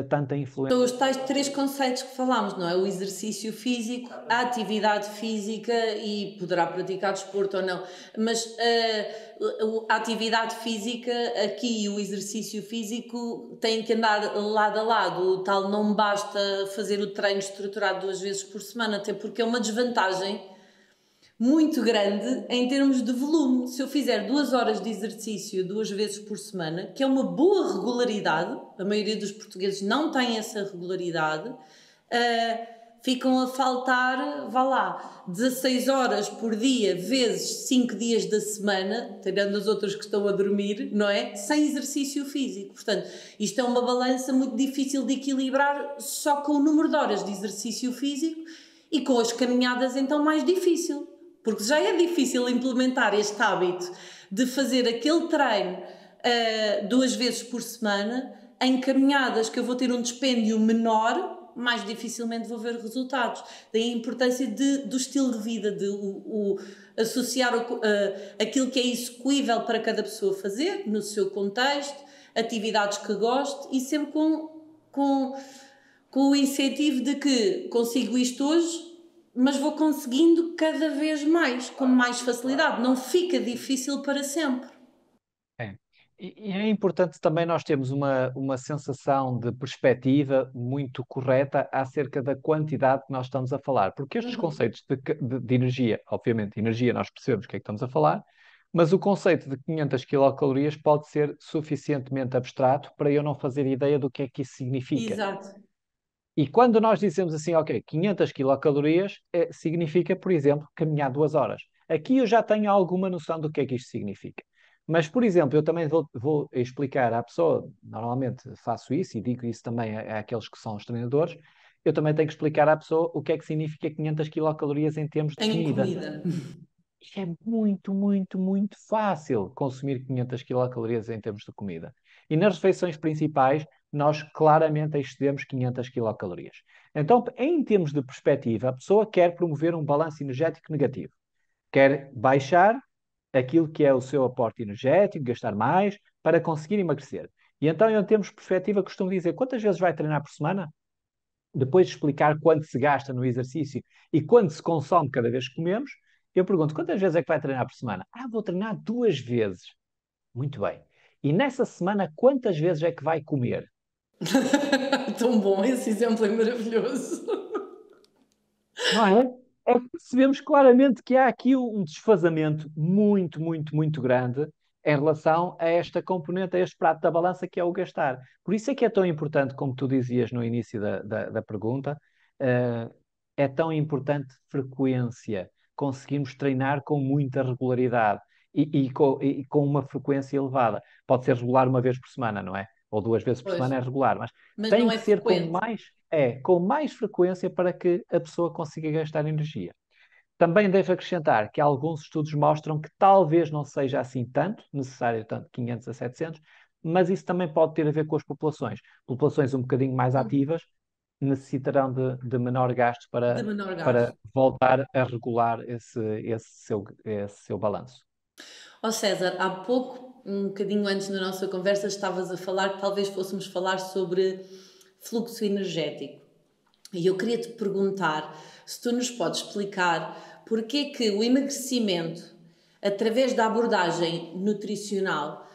tanta influência. São os tais três conceitos que falámos, não é? O exercício físico, a atividade física e poderá praticar desporto ou não. Mas a atividade física aqui e o exercício físico têm que andar lado a lado. O tal não basta fazer o treino estruturado 2 vezes por semana, até porque é uma desvantagem muito grande em termos de volume. Se eu fizer 2 horas de exercício 2 vezes por semana, que é uma boa regularidade, a maioria dos portugueses não tem essa regularidade, ficam a faltar, vá lá, 16 horas por dia vezes 5 dias da semana, tirando as outras que estão a dormir, não é? Sem exercício físico. Portanto, isto é uma balança muito difícil de equilibrar só com o número de horas de exercício físico e com as caminhadas, então, mais difícil. Porque já é difícil implementar este hábito de fazer aquele treino 2 vezes por semana em caminhadas que eu vou ter um dispêndio menor, mais dificilmente vou ver resultados. Daí a importância do estilo de vida, de associar aquilo que é execuível para cada pessoa fazer, no seu contexto, atividades que goste e sempre com o incentivo de que consigo isto hoje, mas vou conseguindo cada vez mais, com mais facilidade. Não fica difícil para sempre. É. E é importante também nós termos uma sensação de perspectiva muito correta acerca da quantidade que nós estamos a falar, porque estes Uhum. conceitos de energia, obviamente, energia nós percebemos o que é que estamos a falar, mas o conceito de 500 quilocalorias pode ser suficientemente abstrato para eu não fazer ideia do que é que isso significa. Exato. E quando nós dizemos assim, ok, 500 quilocalorias, significa, por exemplo, caminhar 2 horas. Aqui eu já tenho alguma noção do que é que isto significa. Mas, por exemplo, eu também vou explicar à pessoa, normalmente faço isso e digo isso também àqueles que são os treinadores, eu também tenho que explicar à pessoa o que é que significa 500 quilocalorias em termos de Em comida. comida. Isto é muito, muito, muito fácil consumir 500 quilocalorias em termos de comida. E nas refeições principais, nós claramente excedemos 500 quilocalorias. Então, em termos de perspectiva, a pessoa quer promover um balanço energético negativo. Quer baixar aquilo que é o seu aporte energético, gastar mais, para conseguir emagrecer. E então, em termos de perspectiva, costumo dizer quantas vezes vai treinar por semana? Depois de explicar quanto se gasta no exercício e quanto se consome cada vez que comemos, eu pergunto, quantas vezes é que vai treinar por semana? Ah, vou treinar 2 vezes. Muito bem. E nessa semana, quantas vezes é que vai comer? Tão bom, esse exemplo é maravilhoso. Não é? É que percebemos claramente que há aqui um desfazamento muito, muito, muito grande em relação a esta componente, a este prato da balança que é o gastar. Por isso é que é tão importante, como tu dizias no início da pergunta, eh, é tão importante frequência, conseguirmos treinar com muita regularidade e com uma frequência elevada. Pode ser regular uma vez por semana, não é? Ou 2 vezes por Pois, semana é regular, mas mas tem não que é ser frequente. com mais frequência para que a pessoa consiga gastar energia. Também devo acrescentar que alguns estudos mostram que talvez não seja assim tanto, necessário tanto 500 a 700, mas isso também pode ter a ver com as populações. Populações um bocadinho mais ativas necessitarão de menor gasto De menor para gasto. voltar a regular esse seu balanço. Ó César, há pouco, um bocadinho antes da nossa conversa, estavas a falar que talvez fôssemos falar sobre fluxo energético. E eu queria te perguntar se tu nos podes explicar porque que o emagrecimento, através da abordagem nutricional,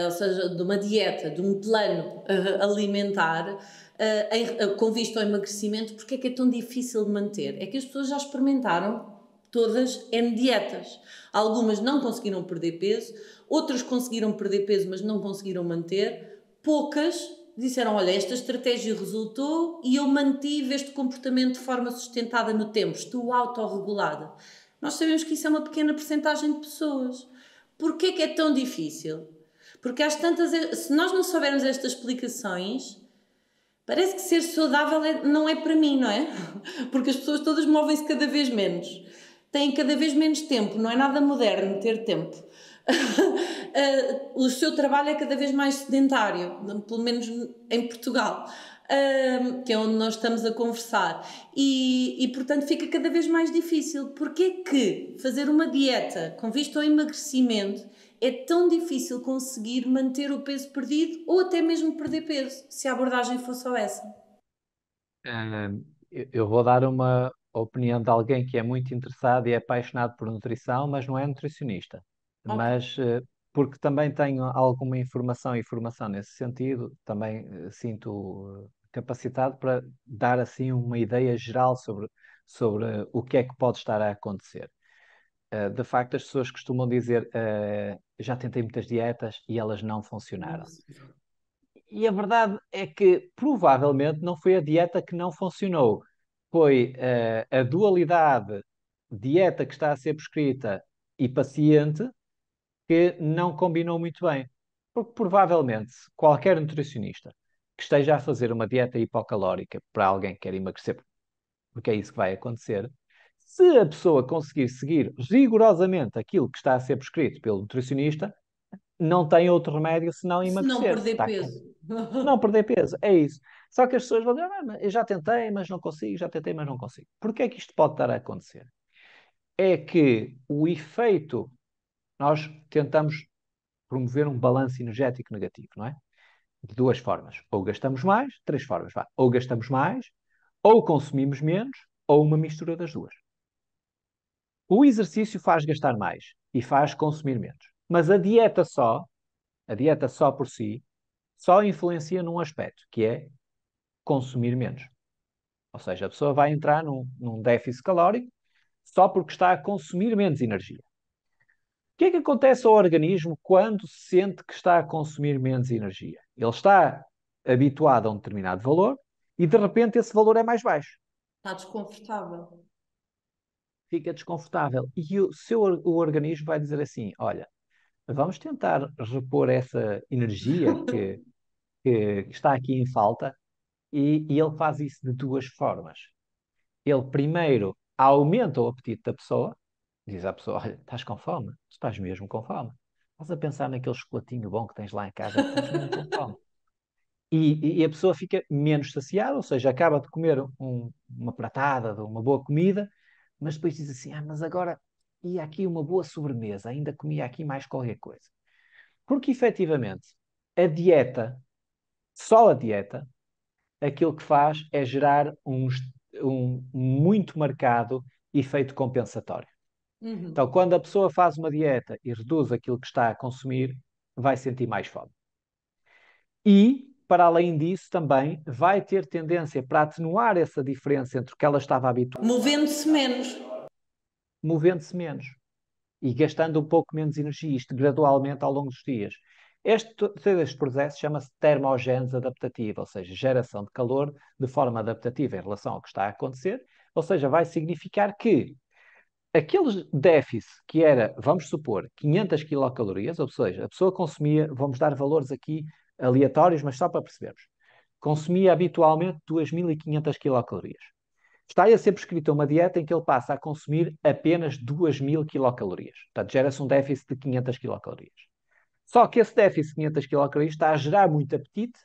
ou seja, de uma dieta, de um plano alimentar, com vista ao emagrecimento, porque é que é tão difícil de manter? É que as pessoas já experimentaram todas N dietas. Algumas não conseguiram perder peso, outras conseguiram perder peso, mas não conseguiram manter. Poucas disseram, olha, esta estratégia resultou e eu mantive este comportamento de forma sustentada no tempo, estou autorregulada. Nós sabemos que isso é uma pequena percentagem de pessoas. Porquê que é tão difícil? Porque às tantas, se nós não soubermos estas explicações, parece que ser saudável não é para mim, não é? Porque as pessoas todas movem-se cada vez menos. Têm cada vez menos tempo, não é nada moderno ter tempo. O seu trabalho é cada vez mais sedentário, pelo menos em Portugal, que é onde nós estamos a conversar. E portanto fica cada vez mais difícil. Porquê que fazer uma dieta com vista ao emagrecimento é tão difícil conseguir manter o peso perdido ou até mesmo perder peso, se a abordagem fosse só essa? Eu vou dar uma opinião de alguém que é muito interessado e é apaixonado por nutrição, mas não é nutricionista. Ok. Mas porque também tenho alguma informação e formação nesse sentido, também sinto capacitado para dar assim uma ideia geral sobre o que é que pode estar a acontecer. De facto, as pessoas costumam dizer, já tentei muitas dietas e elas não funcionaram. E a verdade é que provavelmente não foi a dieta que não funcionou, foi a dualidade dieta que está a ser prescrita e paciente que não combinou muito bem. Porque provavelmente qualquer nutricionista que esteja a fazer uma dieta hipocalórica para alguém que quer emagrecer, porque é isso que vai acontecer, se a pessoa conseguir seguir rigorosamente aquilo que está a ser prescrito pelo nutricionista, não tem outro remédio senão Se não emagrecer. perder peso. Não perder peso, é isso. Só que as pessoas vão dizer, mas eu já tentei, mas não consigo, já tentei, mas não consigo. Porquê é que isto pode estar a acontecer? É que o efeito, nós tentamos promover um balanço energético negativo, não é? De duas formas. Ou gastamos mais, três formas, vá. Ou gastamos mais, ou consumimos menos, ou uma mistura das duas. O exercício faz gastar mais e faz consumir menos. Mas a dieta só por si, só influencia num aspecto, que é consumir menos. Ou seja, a pessoa vai entrar num déficit calórico só porque está a consumir menos energia. O que é que acontece ao organismo quando sente que está a consumir menos energia? Ele está habituado a um determinado valor e de repente esse valor é mais baixo. Está desconfortável. Fica desconfortável. E o organismo vai dizer assim: olha, vamos tentar repor essa energia que está aqui em falta E ele faz isso de duas formas. Ele primeiro aumenta o apetite da pessoa, diz à pessoa: Olha, estás com fome? Tu estás mesmo com fome. Estás a pensar naquele chocolatinho bom que tens lá em casa, estás mesmo com fome. E a pessoa fica menos saciada, ou seja, acaba de comer uma pratada de uma boa comida, mas depois diz assim: mas agora ia aqui uma boa sobremesa, ainda comia aqui mais qualquer coisa. Porque efetivamente, a dieta, só a dieta, aquilo que faz é gerar um muito marcado efeito compensatório. Então, Uhum. quando a pessoa faz uma dieta e reduz aquilo que está a consumir, vai sentir mais fome. E, para além disso, também vai ter tendência para atenuar essa diferença entre o que ela estava habituada, Movendo-se menos. movendo-se menos e gastando um pouco menos energia, isto gradualmente ao longo dos dias. Todo este processo chama-se termogénese adaptativa, ou seja, geração de calor de forma adaptativa em relação ao que está a acontecer, ou seja, vai significar que aquele déficit que era, vamos supor, 500 quilocalorias, ou seja, a pessoa consumia, vamos dar valores aqui aleatórios, mas só para percebermos, consumia habitualmente 2.500 quilocalorias. Está-lhe a ser prescrita uma dieta em que ele passa a consumir apenas 2.000 quilocalorias. Portanto, gera-se um déficit de 500 quilocalorias. Só que esse déficit de 500 quilocalorias está a gerar muito apetite,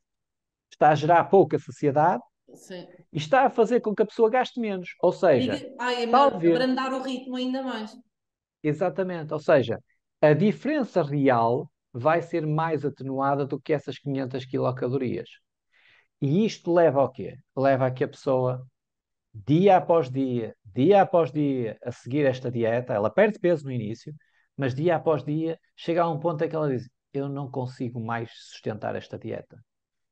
está a gerar pouca saciedade Sim. e está a fazer com que a pessoa gaste menos. Ou Diga, seja, ai, talvez, abrandar o ritmo ainda mais. exatamente, ou seja, a diferença real vai ser mais atenuada do que essas 500 quilocalorias. E isto leva ao quê? Leva a que a pessoa dia após dia, a seguir esta dieta, ela perde peso no início, mas dia após dia chega a um ponto em que ela diz: Eu não consigo mais sustentar esta dieta.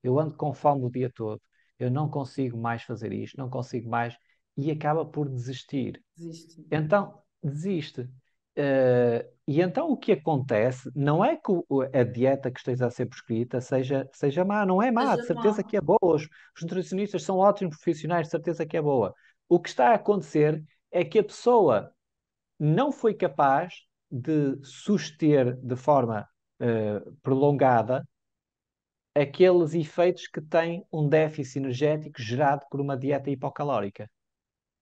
Eu ando com fome o dia todo, eu não consigo mais fazer isto, não consigo mais, e acaba por desistir. Desiste. Então, desiste. E então o que acontece não é que a dieta que esteja a ser prescrita seja má, não é má, de Seja certeza má. que é boa. Os nutricionistas são ótimos profissionais, de certeza que é boa. O que está a acontecer é que a pessoa não foi capaz de suster de forma prolongada aqueles efeitos que tem um déficit energético gerado por uma dieta hipocalórica.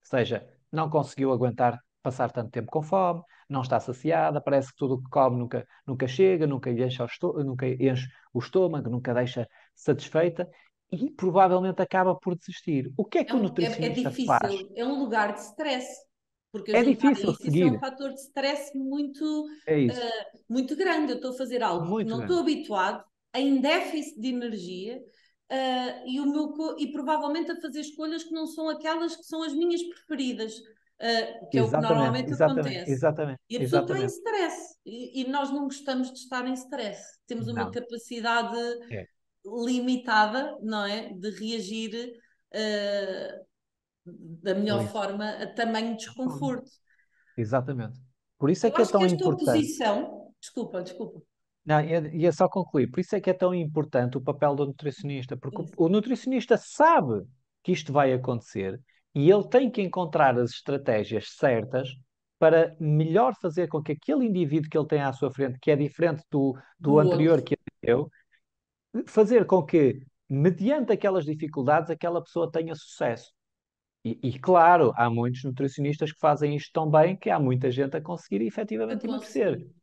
Ou seja, não conseguiu aguentar passar tanto tempo com fome, não está saciada, parece que tudo o que come nunca chega, nunca lhe enche nunca enche o estômago, nunca deixa satisfeita e provavelmente acaba por desistir. O que é que o É nutricionista faz? difícil, é um lugar de stress, porque É juntar a difícil isso é um seguir, fator de stress muito, é isso, muito grande. Eu estou a fazer algo que muito não estou grande. habituado, em déficit de energia, e provavelmente a fazer escolhas que não são aquelas que são as minhas preferidas, que é o que Exatamente, normalmente exatamente, acontece. exatamente, E a pessoa está em exatamente. stress, e nós não gostamos de estar em stress. Temos uma Não, capacidade é, limitada, não é? De reagir da melhor por isso. forma a tamanho desconforto. Exatamente. Por isso é Eu que é acho que tão esta importante. oposição, desculpa, Não, e é só concluir. Por isso é que é tão importante o papel do nutricionista, porque o, isso. o nutricionista sabe que isto vai acontecer e ele tem que encontrar as estratégias certas para melhor fazer com que aquele indivíduo que ele tem à sua frente, que é diferente do Do anterior outro. que ele deu, fazer com que, mediante aquelas dificuldades, aquela pessoa tenha sucesso. Claro, há muitos nutricionistas que fazem isto tão bem que há muita gente a conseguir A efetivamente emagrecer. conseguir.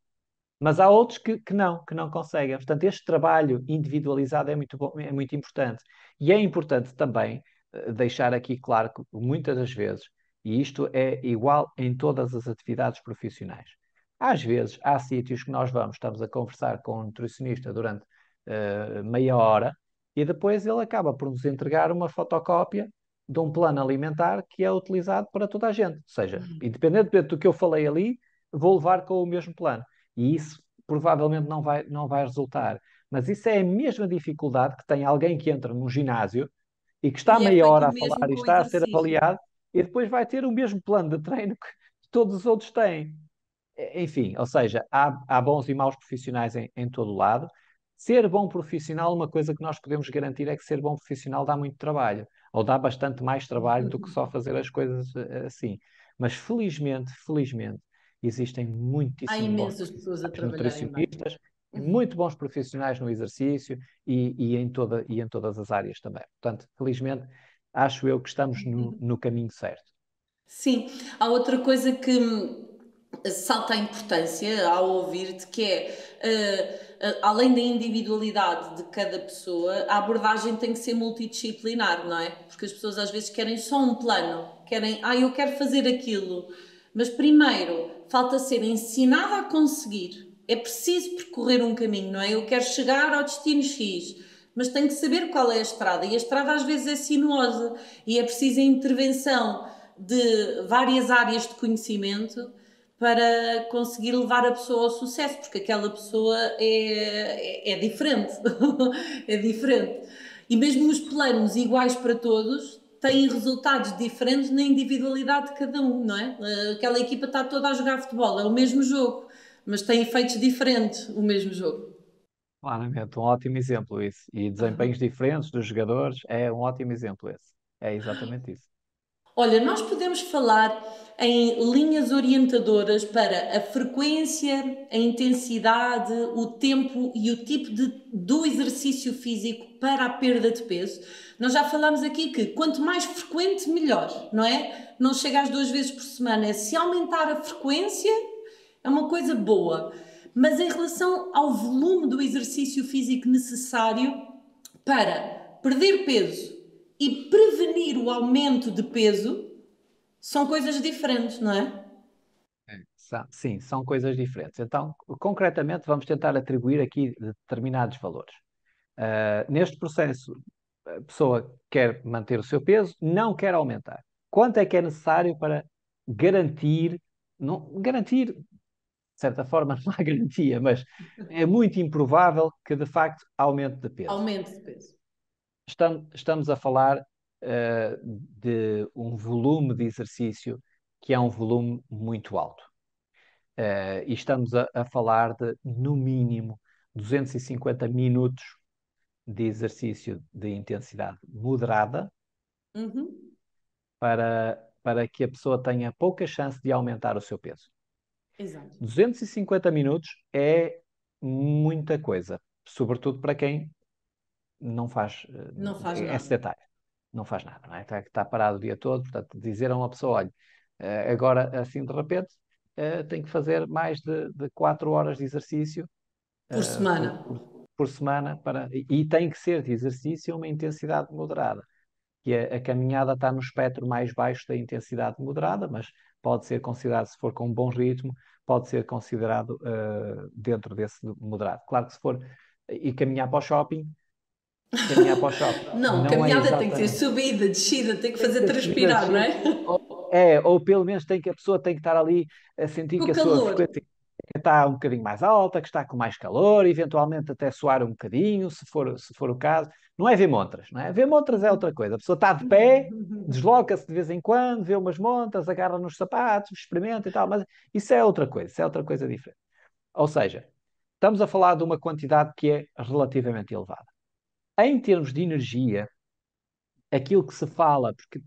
Mas há outros que não conseguem. Portanto, este trabalho individualizado é muito bom, é muito importante. E é importante também deixar aqui claro que muitas das vezes, e isto é igual em todas as atividades profissionais, às vezes há sítios que nós vamos, estamos a conversar com um nutricionista durante meia hora e depois ele acaba por nos entregar uma fotocópia de um plano alimentar que é utilizado para toda a gente. Ou seja, independentemente do que eu falei ali, vou levar com o mesmo plano. E isso provavelmente não vai resultar. Mas isso é a mesma dificuldade que tem alguém que entra num ginásio e que está E é meia feito hora o a falar mesmo e com está a ser exercícios. avaliado e depois vai ter o mesmo plano de treino que todos os outros têm. Enfim, ou seja, há bons e maus profissionais em todo o lado. Ser bom profissional, uma coisa que nós podemos garantir é que ser bom profissional dá muito trabalho, ou dá bastante mais trabalho do que só fazer as coisas assim. Mas felizmente, existem Há muitíssimo bons imensas pessoas a profissionais trabalharem bem. nutricionistas muito bons profissionais no exercício e em todas as áreas também. Portanto, felizmente, acho eu que estamos no caminho certo. Sim, há outra coisa que salta a importância ao ouvir-te, que é, além da individualidade de cada pessoa, a abordagem tem que ser multidisciplinar, não é? Porque as pessoas às vezes querem só um plano, querem, eu quero fazer aquilo, mas primeiro falta ser ensinada a conseguir. É preciso percorrer um caminho, não é? Eu quero chegar ao destino X, mas tenho que saber qual é a estrada, e a estrada às vezes é sinuosa, e é preciso a intervenção de várias áreas de conhecimento para conseguir levar a pessoa ao sucesso, porque aquela pessoa é diferente. É diferente. E mesmo os planos iguais para todos têm resultados diferentes na individualidade de cada um, não é? Aquela equipa está toda a jogar futebol, é o mesmo jogo, mas tem efeitos diferentes o mesmo jogo. Claramente, um ótimo exemplo isso. E desempenhos diferentes dos jogadores é um ótimo exemplo esse. É exatamente isso. Olha, nós podemos falar em linhas orientadoras para a frequência, a intensidade, o tempo e o tipo do exercício físico para a perda de peso. Nós já falámos aqui que quanto mais frequente, melhor, não é? Não chega às 2 vezes por semana. Se aumentar a frequência, é uma coisa boa. Mas em relação ao volume do exercício físico necessário para perder peso e prevenir o aumento de peso, são coisas diferentes, não é? Sim, são coisas diferentes. Então, concretamente, vamos tentar atribuir aqui determinados valores. Neste processo, a pessoa quer manter o seu peso, não quer aumentar. Quanto é que é necessário para garantir, não, garantir, de certa forma, não há garantia, mas é muito improvável que de facto aumente de peso. Aumento de peso. Estamos a falar de um volume de exercício que é um volume muito alto. E estamos a falar de, no mínimo, 250 minutos de exercício de intensidade moderada Uhum. para que a pessoa tenha pouca chance de aumentar o seu peso. Exato. 250 minutos é muita coisa, sobretudo para quem não faz Não faz é nada. sedentário, não faz nada, não é? Está parado o dia todo, portanto, dizer a uma pessoa, olha, agora assim de repente tem que fazer mais de 4 horas de exercício Por eh, semana. por, por, por semana e tem que ser de exercício a uma intensidade moderada, que a caminhada está no espectro mais baixo da intensidade moderada, mas pode ser considerado, se for com um bom ritmo, pode ser considerado dentro desse moderado. Claro que se for e caminhar para o shopping Não, não é caminhada tem que ter exatamente. subida, descida, tem que Tem que fazer ter subida, transpirar, não descida, é? ou pelo menos a pessoa tem que estar ali a sentir Com que o a sua calor. frequência está um bocadinho mais alta, que está com mais calor, eventualmente até suar um bocadinho, se for o caso. Não é ver montras, não é? Ver montras é outra coisa. A pessoa está de pé, desloca-se de vez em quando, vê umas montras, agarra nos sapatos, experimenta e tal, mas isso é outra coisa, isso é outra coisa diferente. Ou seja, estamos a falar de uma quantidade que é relativamente elevada. Em termos de energia, aquilo que se fala, porque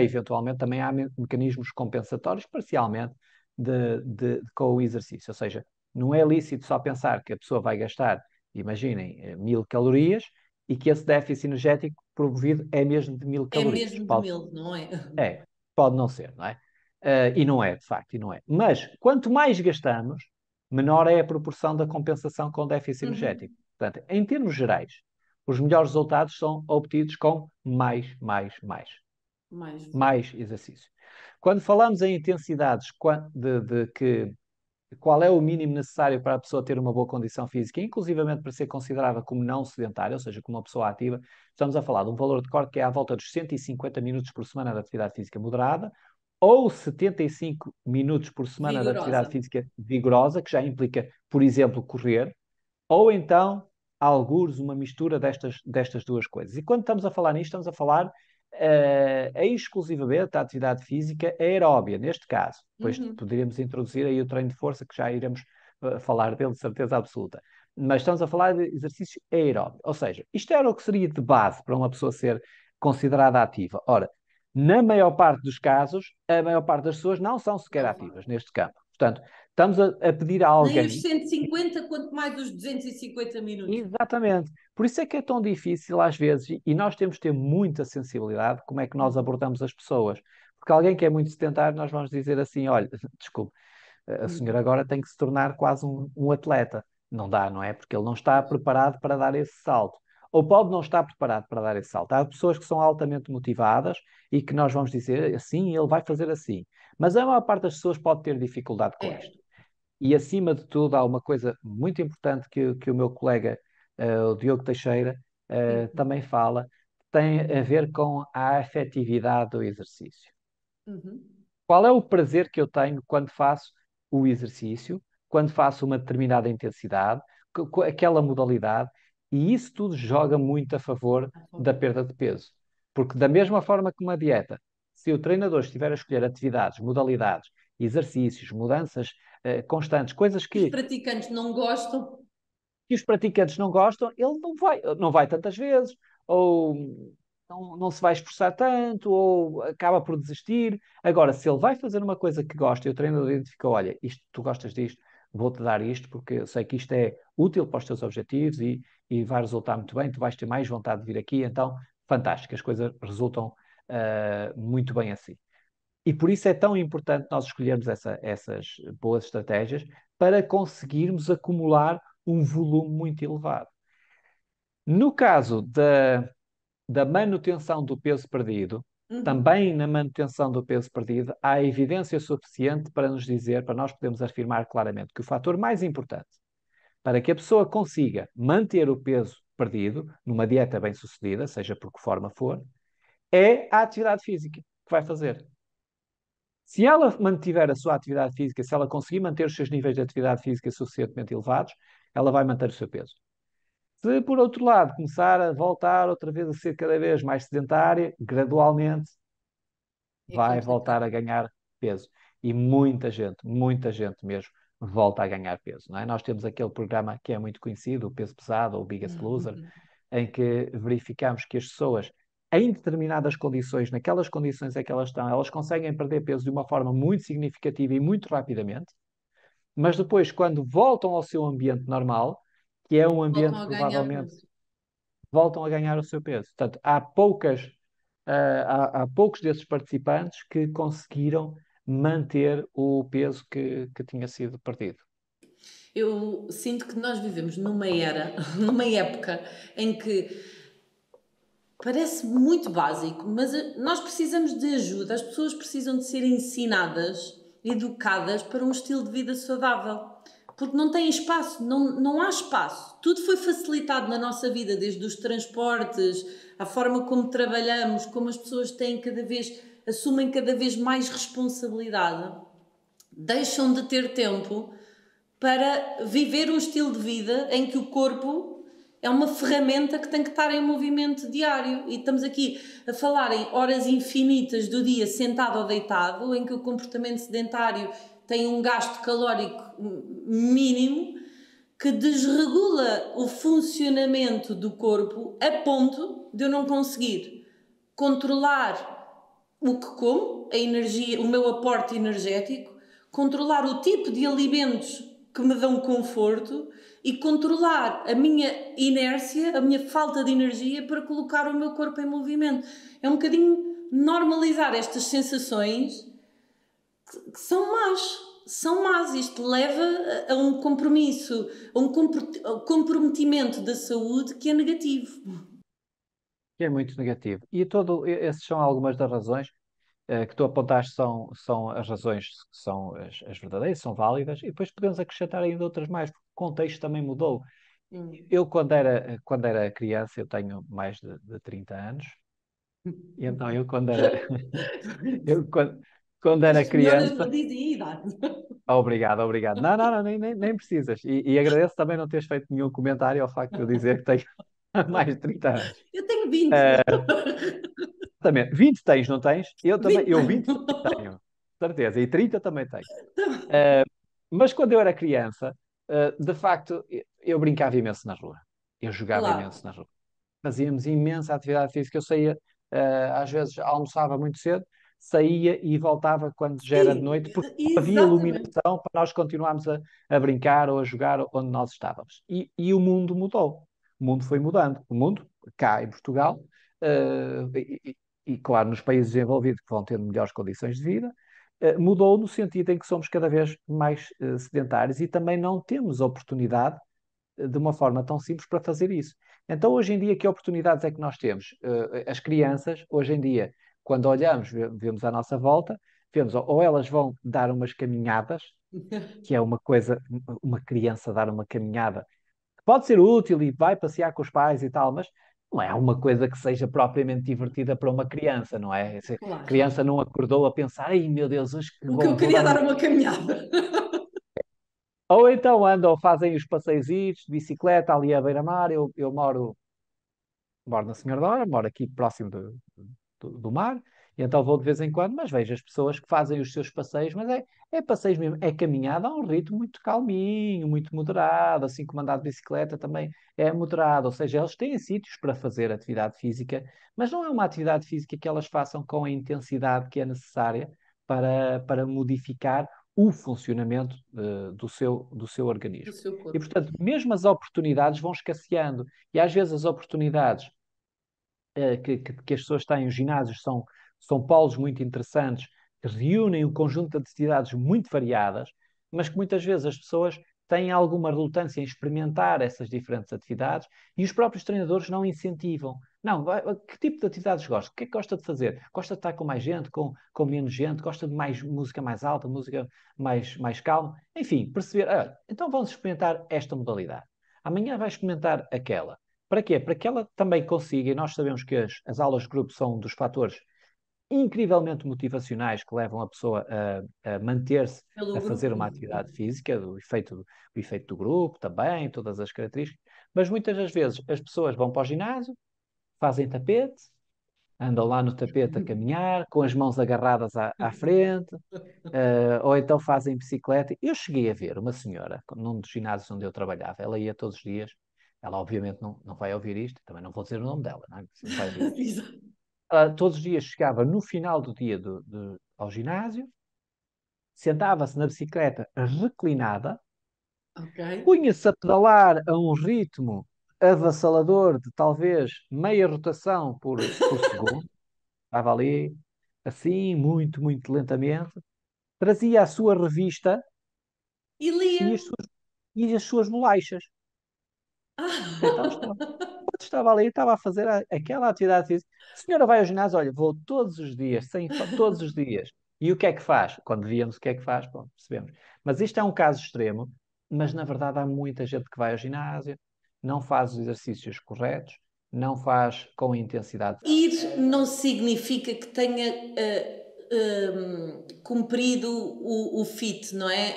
eventualmente, também há mecanismos compensatórios, parcialmente, com o exercício. Ou seja, não é lícito só pensar que a pessoa vai gastar, imaginem, 1000 calorias e que esse déficit energético promovido é mesmo de 1000 calorias. É mesmo de mil, não é? É, pode não ser, não é? E não é, de facto, e não é. Mas quanto mais gastamos, menor é a proporção da compensação com déficit energético. Uhum. Portanto, em termos gerais, os melhores resultados são obtidos com Mais volume. mais exercício. Quando falamos em intensidades qual é o mínimo necessário para a pessoa ter uma boa condição física, inclusivamente para ser considerada como não sedentária, ou seja, como uma pessoa ativa, estamos a falar de um valor de corte que é à volta dos 150 minutos por semana de atividade física moderada, ou 75 minutos por semana de atividade Vigorosa. física vigorosa, que já implica, por exemplo, correr, ou então, algures, uma mistura destas duas coisas. E quando estamos a falar nisto, estamos a falar exclusivamente da atividade física aeróbia, neste caso. Depois Uhum. poderíamos introduzir aí o treino de força, que já iremos falar dele de certeza absoluta. Mas estamos a falar de exercício aeróbio. Ou seja, isto era o que seria de base para uma pessoa ser considerada ativa. Ora, na maior parte dos casos, a maior parte das pessoas não são sequer Não ativas faz. neste campo. Portanto, Estamos a pedir a Nem os alguém. 150, quanto mais os 250 minutos. Exatamente. Por isso é que é tão difícil às vezes, e nós temos de ter muita sensibilidade como é que nós Uhum, abordamos as pessoas. Porque alguém que é muito sedentário, nós vamos dizer assim: olha, desculpe, a senhora uhum. agora tem que se tornar quase um atleta. Não dá, não é? Porque ele não está Pois. preparado para dar esse salto. Ou pode não estar preparado para dar esse salto. Há pessoas que são altamente motivadas e que nós vamos dizer assim, ele vai fazer assim. Mas a maior parte das pessoas pode ter dificuldade com É. isto. E acima de tudo, há uma coisa muito importante que o meu colega, o Diogo Teixeira, Sim. também fala, que tem a ver com a afetividade do exercício. Uhum. Qual é o prazer que eu tenho quando faço o exercício, quando faço uma determinada intensidade, aquela modalidade, e isso tudo joga muito a favor A da favor. perda de peso. Porque, da mesma forma que uma dieta, se o treinador estiver a escolher atividades, modalidades, exercícios, mudanças constantes, coisas Os que praticantes não gostam. os praticantes não gostam, ele não vai tantas vezes, ou não se vai esforçar tanto, ou acaba por desistir. Agora, se ele vai fazer uma coisa que gosta e o treinador identifica, olha, isto, tu gostas disto, vou-te dar isto, porque eu sei que isto é útil para os teus objetivos e vai resultar muito bem, tu vais ter mais vontade de vir aqui, então, fantástico, as coisas resultam muito bem assim. E por isso é tão importante nós escolhermos essas boas estratégias para conseguirmos acumular um volume muito elevado. No caso da manutenção do peso perdido, Uhum. também na manutenção do peso perdido, há evidência suficiente para nos dizer, para nós podermos afirmar claramente que o fator mais importante para que a pessoa consiga manter o peso perdido numa dieta bem-sucedida, seja por que forma for, é a atividade física que vai fazer. Se ela mantiver a sua atividade física, se ela conseguir manter os seus níveis de atividade física suficientemente elevados, ela vai manter o seu peso. Se, por outro lado, começar a voltar outra vez a ser cada vez mais sedentária, gradualmente É vai voltar complicado. a ganhar peso. E muita gente mesmo, volta a ganhar peso, não é? Nós temos aquele programa que é muito conhecido, o Peso Pesado, ou o Biggest Loser, Uhum. em que verificamos que as pessoas, em determinadas condições, naquelas condições em que elas estão, elas conseguem perder peso de uma forma muito significativa e muito rapidamente, mas depois, quando voltam ao seu ambiente normal, que é um Voltam ambiente a ganhar provavelmente, peso. voltam a ganhar o seu peso. Portanto, há poucos desses participantes que conseguiram manter o peso que tinha sido perdido. Eu sinto que nós vivemos numa era, numa época em que parece muito básico, mas nós precisamos de ajuda, as pessoas precisam de ser ensinadas, educadas para um estilo de vida saudável. Porque não tem espaço, não há espaço. Tudo foi facilitado na nossa vida, desde os transportes, a forma como trabalhamos, como as pessoas têm cada vez, assumem cada vez mais responsabilidade, deixam de ter tempo para viver um estilo de vida em que o corpo é uma ferramenta que tem que estar em movimento diário. E estamos aqui a falar em horas infinitas do dia sentado ou deitado, em que o comportamento sedentário tem um gasto calórico mínimo que desregula o funcionamento do corpo a ponto de eu não conseguir controlar o que como, a energia, o meu aporte energético, controlar o tipo de alimentos que me dão conforto e controlar a minha inércia, a minha falta de energia para colocar o meu corpo em movimento. É um bocadinho normalizar estas sensações que são más. São más. Isto leva a um compromisso, a um comprometimento da saúde que é negativo. Que é muito negativo. E essas são algumas das razões que tu apontaste, são as razões que são as verdadeiras, são válidas, e depois podemos acrescentar ainda outras mais, porque o contexto também mudou. Hum. Eu, quando era criança, eu tenho mais de 30 anos, e então eu quando era As senhoras criança, não dizem idade. obrigado, obrigado. Não, não, não, nem precisas. E agradeço também não teres feito nenhum comentário ao facto de eu dizer que tenho mais de 30 anos. Eu tenho 20. Exatamente. 20 tens, não tens? Eu também, 20 eu tenho. 20 também tenho, certeza, e 30 também tenho. Eh, mas quando eu era criança, de facto, eu brincava imenso na rua. Eu jogava Claro. imenso na rua. Fazíamos imensa atividade física. Eu saía, às vezes almoçava muito cedo, saía e voltava quando já era de Sim, noite, porque não havia exatamente. iluminação para nós continuarmos a brincar ou a jogar onde nós estávamos. E o mundo mudou. O mundo foi mudando. O mundo, cá em Portugal, e claro, nos países desenvolvidos que vão tendo melhores condições de vida, mudou no sentido em que somos cada vez mais sedentários e também não temos oportunidade de uma forma tão simples para fazer isso. Então, hoje em dia, que oportunidades é que nós temos? As crianças, hoje em dia, quando olhamos, vemos à nossa volta, vemos ou elas vão dar umas caminhadas, que é uma coisa, uma criança dar uma caminhada, que pode ser útil e vai passear com os pais e tal, mas não é uma coisa que seja propriamente divertida para uma criança, não é? Se a Claro. criança não acordou a pensar, ai meu Deus, hoje que O que eu vou queria dar uma. dar uma caminhada. Ou então andam, fazem os passeios de bicicleta ali à beira-mar. Eu moro na Senhora da Hora, moro aqui próximo do mar, e então vou de vez em quando, mas vejo as pessoas que fazem os seus passeios, mas é passeios mesmo, é caminhada a um ritmo muito calminho, muito moderado, assim como andar de bicicleta também é moderado, ou seja, eles têm sítios para fazer atividade física, mas não é uma atividade física que elas façam com a intensidade que é necessária para modificar o funcionamento do seu Do organismo. seu E, corpo. portanto, mesmo as oportunidades vão escasseando. E às vezes as oportunidades que as pessoas têm, os ginásios são polos muito interessantes, que reúnem um conjunto de atividades muito variadas, mas que muitas vezes as pessoas têm alguma relutância em experimentar essas diferentes atividades e os próprios treinadores não incentivam. Não, que tipo de atividades gosta? O que é que gosta de fazer? Gosta de estar com mais gente, com menos gente? Gosta de mais música mais alta, música mais calma? Enfim, perceber, olha, então vamos experimentar esta modalidade. Amanhã vai experimentar aquela. Para quê? Para que ela também consiga, e nós sabemos que as aulas de grupo são um dos fatores incrivelmente motivacionais que levam a pessoa a manter-se Pelo a fazer grupo. uma atividade física, o efeito do grupo também, todas as características, mas muitas das vezes as pessoas vão para o ginásio, fazem tapete, andam lá no tapete a caminhar, com as mãos agarradas à frente, ou então fazem bicicleta. Eu cheguei a ver uma senhora, num dos ginásios onde eu trabalhava, ela ia todos os dias, ela obviamente não vai ouvir isto, também não vou dizer o nome dela, não é? Não vai ouvir isto. Exato. Ela todos os dias chegava no final do dia ao ginásio, sentava-se na bicicleta reclinada, Ok. punha-se a pedalar a um ritmo avassalador de talvez meia rotação por segundo, estava ali assim, muito, muito lentamente, trazia a sua revista E lia. e as suas bolachas. Então estava ali, estava a fazer aquela atividade física. A senhora vai ao ginásio, olha, vou todos os dias, todos os dias. E o que é que faz? Quando víamos o que é que faz, pronto, percebemos. Mas isto é um caso extremo, mas na verdade há muita gente que vai ao ginásio, não faz os exercícios corretos, não faz com a intensidade. Ir não significa que tenha cumprido o fit, não é?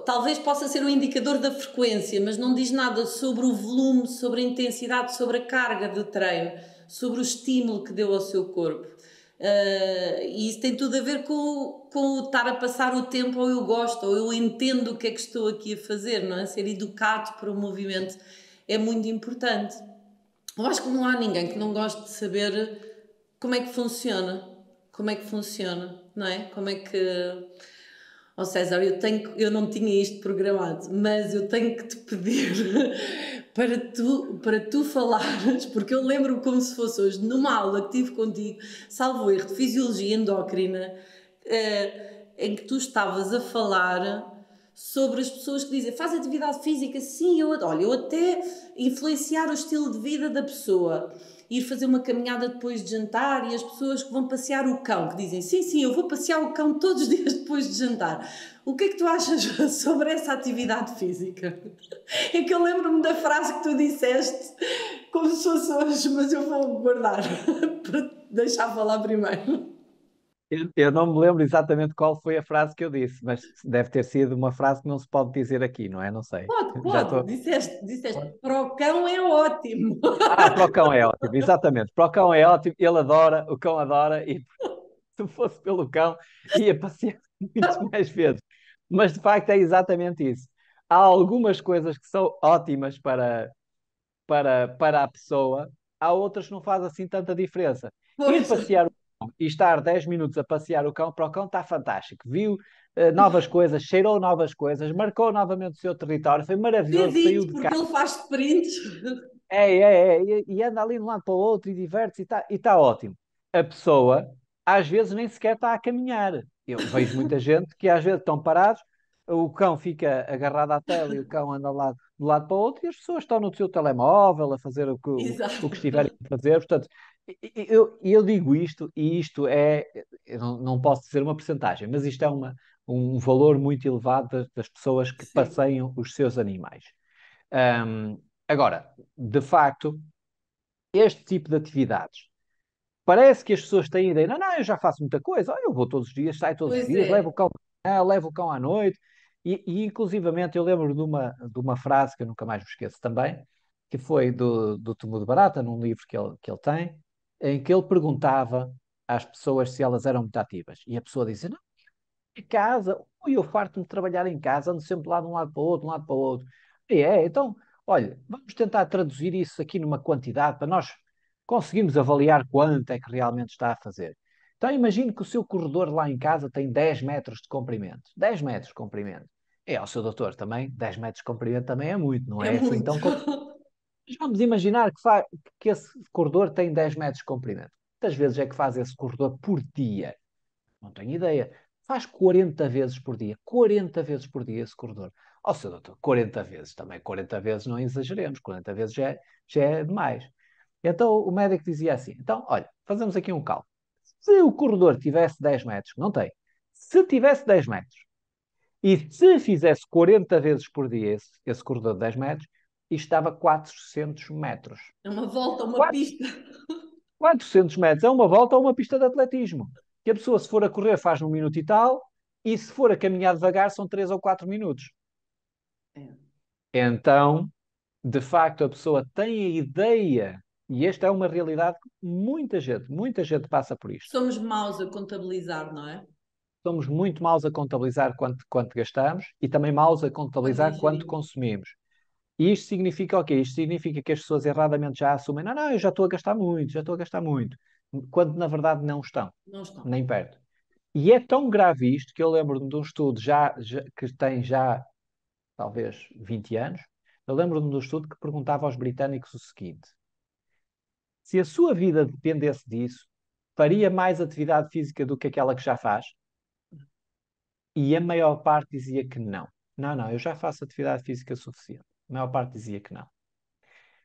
Talvez possa ser um indicador da frequência, mas não diz nada sobre o volume, sobre a intensidade, sobre a carga de treino, sobre o estímulo que deu ao seu corpo. E isso tem tudo a ver com o estar a passar o tempo, ou eu gosto, ou eu entendo o que é que estou aqui a fazer, não é? Ser educado para o movimento é muito importante. Eu acho que não há ninguém que não goste de saber como é que funciona. Como é que funciona, não é? Como é que. Oh César, eu não tinha isto programado, mas eu tenho que te pedir para tu falares, porque eu lembro-me como se fosse hoje, numa aula que tive contigo, salvo erro, de Fisiologia Endócrina, em que tu estavas a falar sobre as pessoas que dizem faz atividade física, sim, olha, eu até influenciar o estilo de vida da pessoa, ir fazer uma caminhada depois de jantar, e as pessoas que vão passear o cão, que dizem sim, sim, eu vou passear o cão todos os dias depois de jantar. O que é que tu achas sobre essa atividade física? É que eu lembro-me da frase que tu disseste como se fosse hoje, mas eu vou guardar para te deixar falar primeiro. Eu não me lembro exatamente qual foi a frase que eu disse, mas deve ter sido uma frase que não se pode dizer aqui, não é? Não sei. Pode, Já pode. estou. Disseste, para o cão é ótimo. Ah, para o cão é ótimo, exatamente. Para o cão é ótimo, ele adora, o cão adora, e se fosse pelo cão, ia passear muito mais vezes. Mas de facto é exatamente isso. Há algumas coisas que são ótimas para a pessoa, há outras que não fazem assim tanta diferença. Ir Pois. passear e estar 10 minutos a passear o cão, para o cão está fantástico. Viu novas coisas, cheirou novas coisas, marcou novamente o seu território, foi Fez maravilhoso, saiu isso de porque casa. ele faz prints. E anda ali de um lado para o outro e diverte-se e tá ótimo. A pessoa, às vezes, nem sequer está a caminhar. Eu vejo muita gente que às vezes estão parados, o cão fica agarrado à tela e o cão anda lá de um lado para o outro e as pessoas estão no seu telemóvel a fazer o que Exato. estiverem a fazer. Portanto, eu digo isto e isto é, eu não posso dizer uma percentagem, mas isto é um valor muito elevado das pessoas que Sim. passeiam os seus animais. Agora, de facto, este tipo de atividades, parece que as pessoas têm a ideia, não, eu já faço muita coisa, eu vou todos os dias, saio todos os Pois dias, levo o é. cão de manhã, levo o cão à noite, inclusivamente eu lembro de uma frase que eu nunca mais me esqueço também, que foi do Tomo de Barata, num livro que ele tem, em que ele perguntava às pessoas se elas eram muito ativas, e a pessoa dizia, não, em casa, ui, eu farto-me de trabalhar em casa, ando sempre lá de um lado para o outro, de um lado para o outro. Então, olha, vamos tentar traduzir isso aqui numa quantidade para nós conseguirmos avaliar quanto é que realmente está a fazer. Então, imagine que o seu corredor lá em casa tem 10 metros de comprimento. 10 metros de comprimento. Ao seu doutor também, 10 metros de comprimento também é muito, não É é assim muito. tão. Mas vamos imaginar que esse corredor tem 10 metros de comprimento. Quantas vezes é que faz esse corredor por dia? Não tenho ideia. Faz 40 vezes por dia. 40 vezes por dia esse corredor. Ó, seu doutor, 40 vezes também. 40 vezes não exageremos. 40 vezes já é demais. Então o médico dizia assim: então, olha, fazemos aqui um cálculo. Se o corredor tivesse 10 metros, não tem. Se tivesse 10 metros e se fizesse 40 vezes por dia esse corredor de 10 metros, isto estava 400 metros. É uma volta, uma 400 pista. 400 metros é uma volta a uma pista de atletismo. Que a pessoa, se for a correr, faz num minuto e tal, e se for a caminhar devagar, são 3 ou 4 minutos. É. Então, de facto, a pessoa tem a ideia, e esta é uma realidade que muita gente passa por isto. Somos maus a contabilizar, não é? Somos muito maus a contabilizar quanto gastamos e também maus a Quanto contabilizar quanto ingerimos. consumimos. E isto significa o quê? Isto significa que as pessoas erradamente já assumem, não, eu já estou a gastar muito, já estou a gastar muito, quando na verdade não estão, Não estão. nem perto. E é tão grave isto que eu lembro-me de um estudo que tem já talvez 20 anos. Eu lembro-me de um estudo que perguntava aos britânicos o seguinte: se a sua vida dependesse disso, faria mais atividade física do que aquela que já faz? E a maior parte dizia que não. Não, eu já faço atividade física suficiente. A maior parte dizia que não.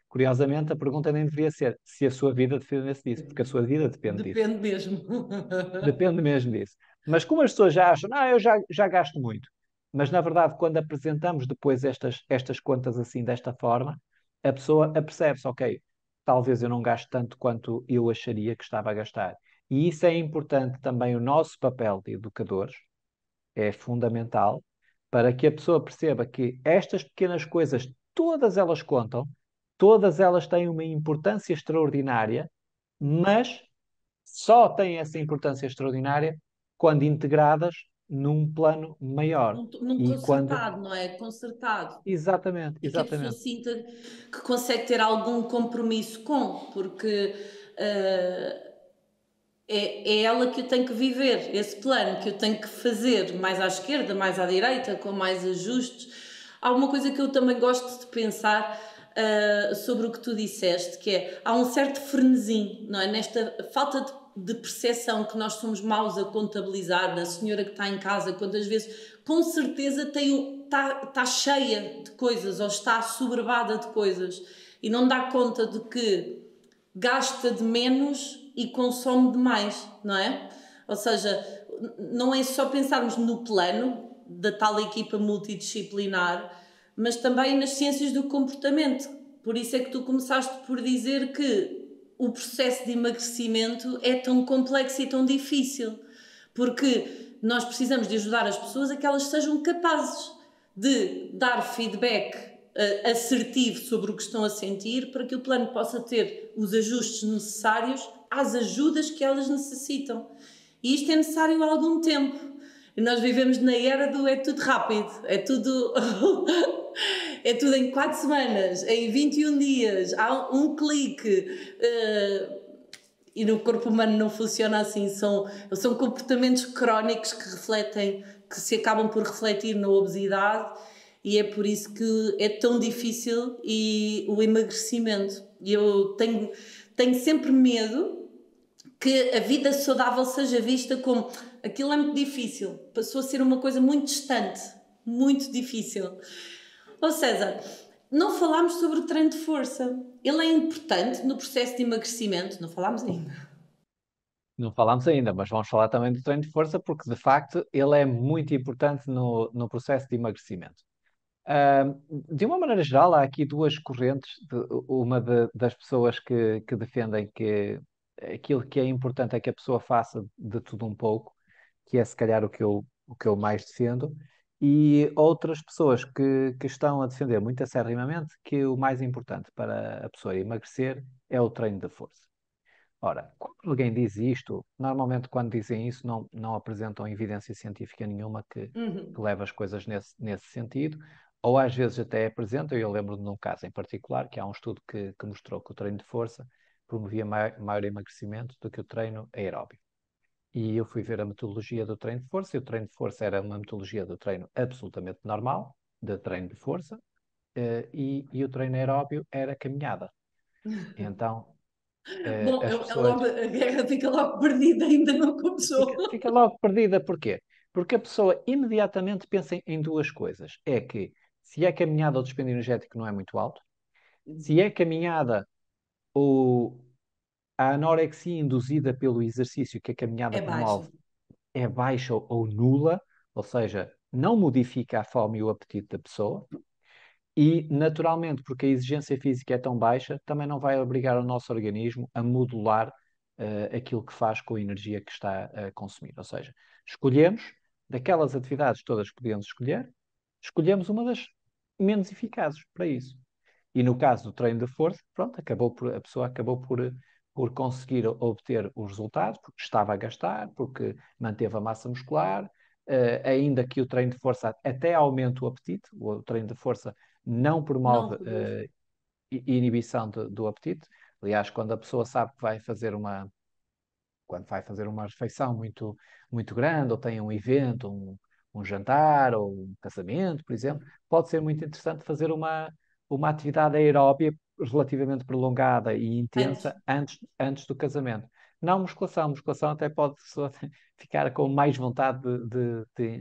Curiosamente, a pergunta nem deveria ser se a sua vida dependesse disso, porque a sua vida depende disso. Depende mesmo. Depende mesmo disso. Mas como as pessoas já acham, eu já gasto muito. Mas na verdade, quando apresentamos depois estas contas assim, desta forma, a pessoa apercebe-se, ok, talvez eu não gaste tanto quanto eu acharia que estava a gastar. E isso é importante também, o nosso papel de educadores é fundamental para que a pessoa perceba que estas pequenas coisas, todas elas contam, todas elas têm uma importância extraordinária, mas só têm essa importância extraordinária quando integradas num plano maior. Num E quando. concertado, não é? Concertado. Exatamente, E que a pessoa exatamente. sinta que consegue ter algum compromisso com, porque é ela que eu tenho que viver, esse plano que eu tenho que fazer mais à esquerda, mais à direita, com mais ajustes. Há uma coisa que eu também gosto de pensar sobre o que tu disseste, que é, há um certo frenesim, não é? Nesta falta de percepção que nós somos maus a contabilizar, da senhora que está em casa, quantas vezes, com certeza, está cheia de coisas, ou está assoberbada de coisas, e não dá conta de que gasta de menos e consome de mais, não é? Ou seja, não é só pensarmos no plano da tal equipa multidisciplinar, mas também nas ciências do comportamento. Por isso é que tu começaste por dizer que o processo de emagrecimento é tão complexo e tão difícil, porque nós precisamos de ajudar as pessoas a que elas sejam capazes de dar feedback assertivo sobre o que estão a sentir para que o plano possa ter os ajustes necessários às ajudas que elas necessitam. E isto é necessário há algum tempo. E nós vivemos na era do é tudo rápido, é tudo é tudo em 4 semanas, em 21 dias, há um clique. E no corpo humano não funciona assim, são comportamentos crónicos que refletem, que se acabam por refletir na obesidade, e é por isso que é tão difícil e o emagrecimento. E eu tenho sempre medo que a vida saudável seja vista como aquilo é muito difícil, passou a ser uma coisa muito distante, muito difícil. Ô César, não falámos sobre o treino de força. Ele é importante no processo de emagrecimento, não falámos ainda. Não falámos ainda, mas vamos falar também do treino de força, porque de facto ele é muito importante no processo de emagrecimento. De uma maneira geral, há aqui duas correntes. Das pessoas que defendem que aquilo que é importante é que a pessoa faça de tudo um pouco, que é se calhar o que eu mais defendo, e outras pessoas que estão a defender muito acerrimamente que o mais importante para a pessoa emagrecer é o treino de força. Ora, quando alguém diz isto, normalmente quando dizem isso não apresentam evidência científica nenhuma que Uhum. leve as coisas nesse sentido, ou às vezes até apresentam. Eu lembro de um caso em particular, que há um estudo que mostrou que o treino de força promovia maior emagrecimento do que o treino aeróbio. E eu fui ver a metodologia do treino de força, e o treino de força era uma metodologia do treino absolutamente normal, de treino de força, e o treino aeróbio era caminhada. Então, Bom, as pessoas. a guerra fica logo perdida, ainda não começou. Fica logo perdida. Porquê? Porque a pessoa imediatamente pensa em duas coisas. É que se é caminhada, o dispêndio energético não é muito alto. Se é caminhada, o, a anorexia induzida pelo exercício que a caminhada É baixa. promove é baixa ou nula, ou seja, não modifica a fome e o apetite da pessoa. E, naturalmente, porque a exigência física é tão baixa, também não vai obrigar o nosso organismo a modular aquilo que faz com a energia que está a consumir. Ou seja, escolhemos, daquelas atividades todas que podíamos escolher, escolhemos uma das menos eficazes para isso. E no caso do treino de força, pronto, a pessoa acabou por conseguir obter os resultados, porque estava a gastar, porque manteve a massa muscular, ainda que o treino de força até aumente o apetite. O treino de força não Não promove reduz. inibição do apetite. Aliás, quando vai fazer uma refeição muito, muito grande, ou tem um evento, um jantar, ou um casamento, por exemplo, pode ser muito interessante fazer uma atividade aeróbia relativamente prolongada e Antes. intensa antes do casamento. Não musculação. Musculação até pode a pessoa ficar com mais vontade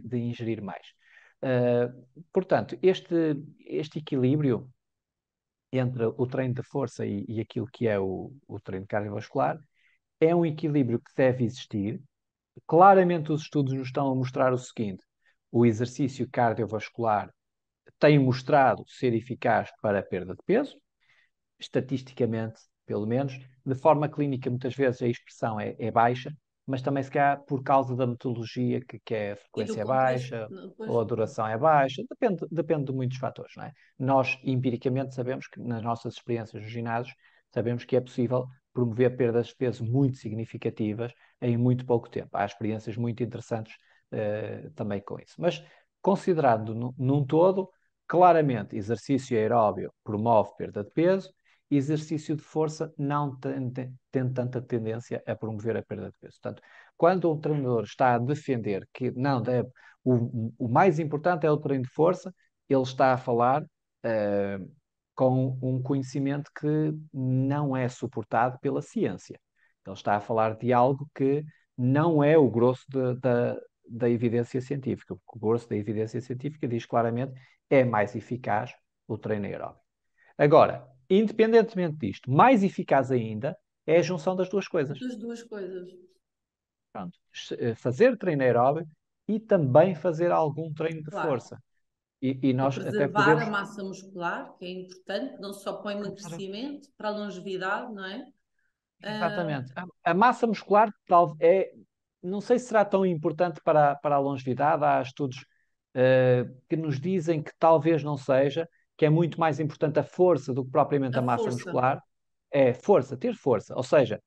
de ingerir mais. Portanto, este equilíbrio entre o treino de força e aquilo que é o treino cardiovascular é um equilíbrio que deve existir. Claramente, os estudos nos estão a mostrar o seguinte: o exercício cardiovascular tem mostrado ser eficaz para a perda de peso, estatisticamente, pelo menos. De forma clínica, muitas vezes a expressão é baixa, mas também se calhar por causa da metodologia, que é a E do frequência contexto. baixa Depois, ou a duração é baixa, depende de muitos fatores, não é? Nós, empiricamente, sabemos que nas nossas experiências nos ginásios, sabemos que é possível promover perdas de peso muito significativas em muito pouco tempo. Há experiências muito interessantes também com isso. Mas, considerando num todo, claramente, exercício aeróbio promove perda de peso, exercício de força não tem tanta tendência a promover a perda de peso. Portanto, quando um treinador está a defender que não deve, o mais importante é o treino de força, ele está a falar com um conhecimento que não é suportado pela ciência. Ele está a falar de algo que não é o grosso da evidência científica. O grosso da evidência científica diz claramente é mais eficaz o treino aeróbico. Agora, independentemente disto, mais eficaz ainda é a junção das duas coisas. das duas coisas. Pronto. Fazer treino aeróbico e também fazer algum treino de Claro. força. E Para nós até preservar a podemos. massa muscular, que é importante, não só para o Claro. emagrecimento, para a longevidade, não é? Ah, Exatamente. A massa muscular não sei se será tão importante para a longevidade. Há estudos que nos dizem que talvez não seja, que é muito mais importante a força do que propriamente a a massa força. muscular. É força, ter força. Ou seja,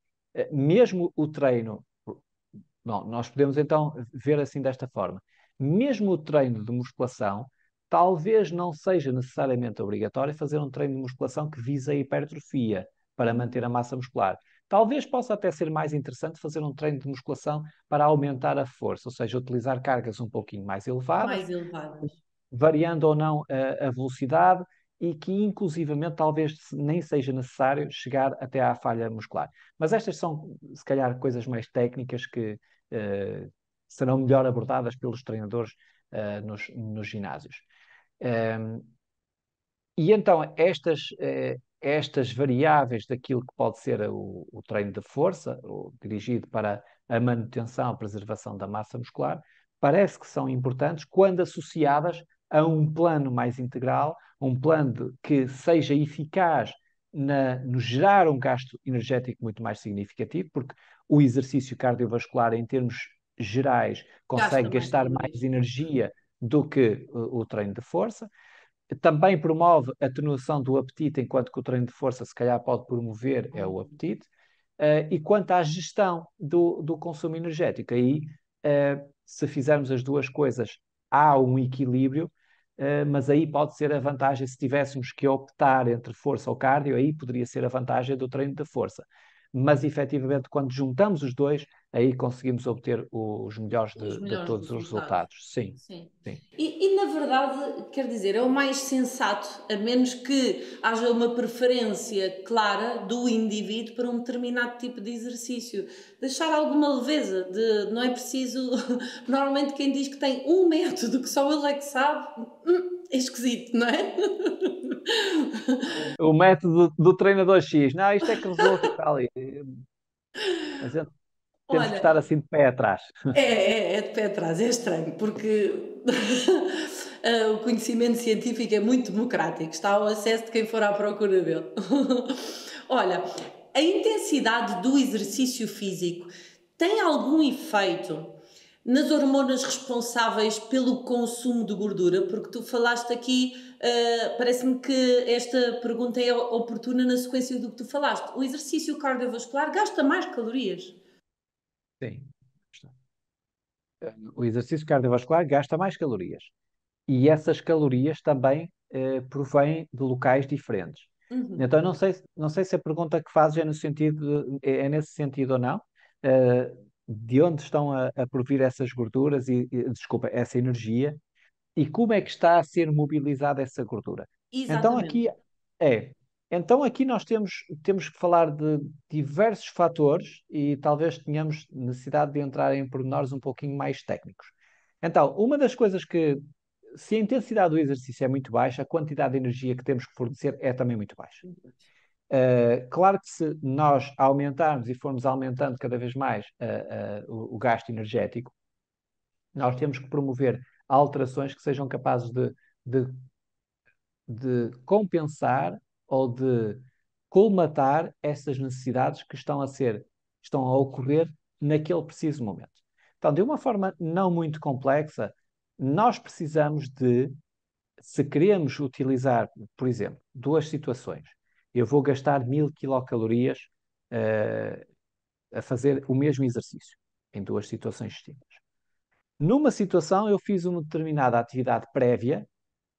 mesmo o treino. Bom, nós podemos então ver assim desta forma. Mesmo o treino de musculação, talvez não seja necessariamente obrigatório fazer um treino de musculação que vise a hipertrofia para manter a massa muscular. Talvez possa até ser mais interessante fazer um treino de musculação para aumentar a força, ou seja, utilizar cargas um pouquinho mais elevadas, Mais elevadas. variando ou não a velocidade e que inclusivamente talvez nem seja necessário chegar até à falha muscular. Mas estas são, se calhar, coisas mais técnicas que serão melhor abordadas pelos treinadores nos ginásios. Um, e então estas variáveis daquilo que pode ser o treino de força, dirigido para a manutenção, a preservação da massa muscular, parece que são importantes quando associadas a um plano mais integral, um plano que seja eficaz no gerar um gasto energético muito mais significativo, porque o exercício cardiovascular, em termos gerais, Gasta consegue mais gastar calorias. mais energia do que o treino de força. Também promove a atenuação do apetite, enquanto que o treino de força, se calhar, pode promover o apetite. E quanto à gestão do consumo energético, aí, se fizermos as duas coisas, há um equilíbrio, mas aí pode ser a vantagem, se tivéssemos que optar entre força ou cardio, aí poderia ser a vantagem do treino de força. Mas, efetivamente, quando juntamos os dois, aí conseguimos obter os melhores Os de melhores todos os resultados. resultados. Sim, Sim. sim. E na verdade, quer dizer, é o mais sensato, a menos que haja uma preferência clara do indivíduo para um determinado tipo de exercício. Deixar alguma leveza, não é preciso. Normalmente, quem diz que tem um método que só ele é que sabe, é esquisito, não é? O método do treinador X. Não, isto é que resulta e tal. A gente temos que estar Olha, assim de pé atrás. é de pé atrás, é estranho, porque o conhecimento científico é muito democrático, está ao acesso de quem for à procura dele. Olha, a intensidade do exercício físico tem algum efeito nas hormonas responsáveis pelo consumo de gordura? Porque tu falaste aqui, parece-me que esta pergunta é oportuna na sequência do que tu falaste. O exercício cardiovascular gasta mais calorias. Sim. O exercício cardiovascular gasta mais calorias. E essas calorias também provêm de locais diferentes. Uhum. Então, não sei se a pergunta que fazes é, no sentido é nesse sentido ou não. De onde estão a provir essas gorduras desculpa, essa energia e como é que está a ser mobilizada essa gordura. Então Exatamente. aqui é, então aqui nós temos que falar de diversos fatores e talvez tenhamos necessidade de entrar em pormenores um pouquinho mais técnicos. Então, uma das coisas que, se a intensidade do exercício é muito baixa, a quantidade de energia que temos que fornecer é também muito baixa. Claro que se nós aumentarmos e formos aumentando cada vez mais o gasto energético, nós temos que promover alterações que sejam capazes de, de compensar ou de colmatar essas necessidades que estão a ocorrer naquele preciso momento. Então, de uma forma não muito complexa, nós precisamos se queremos utilizar, por exemplo, duas situações. Eu vou gastar 1000 quilocalorias a fazer o mesmo exercício, em duas situações distintas. Numa situação, eu fiz uma determinada atividade prévia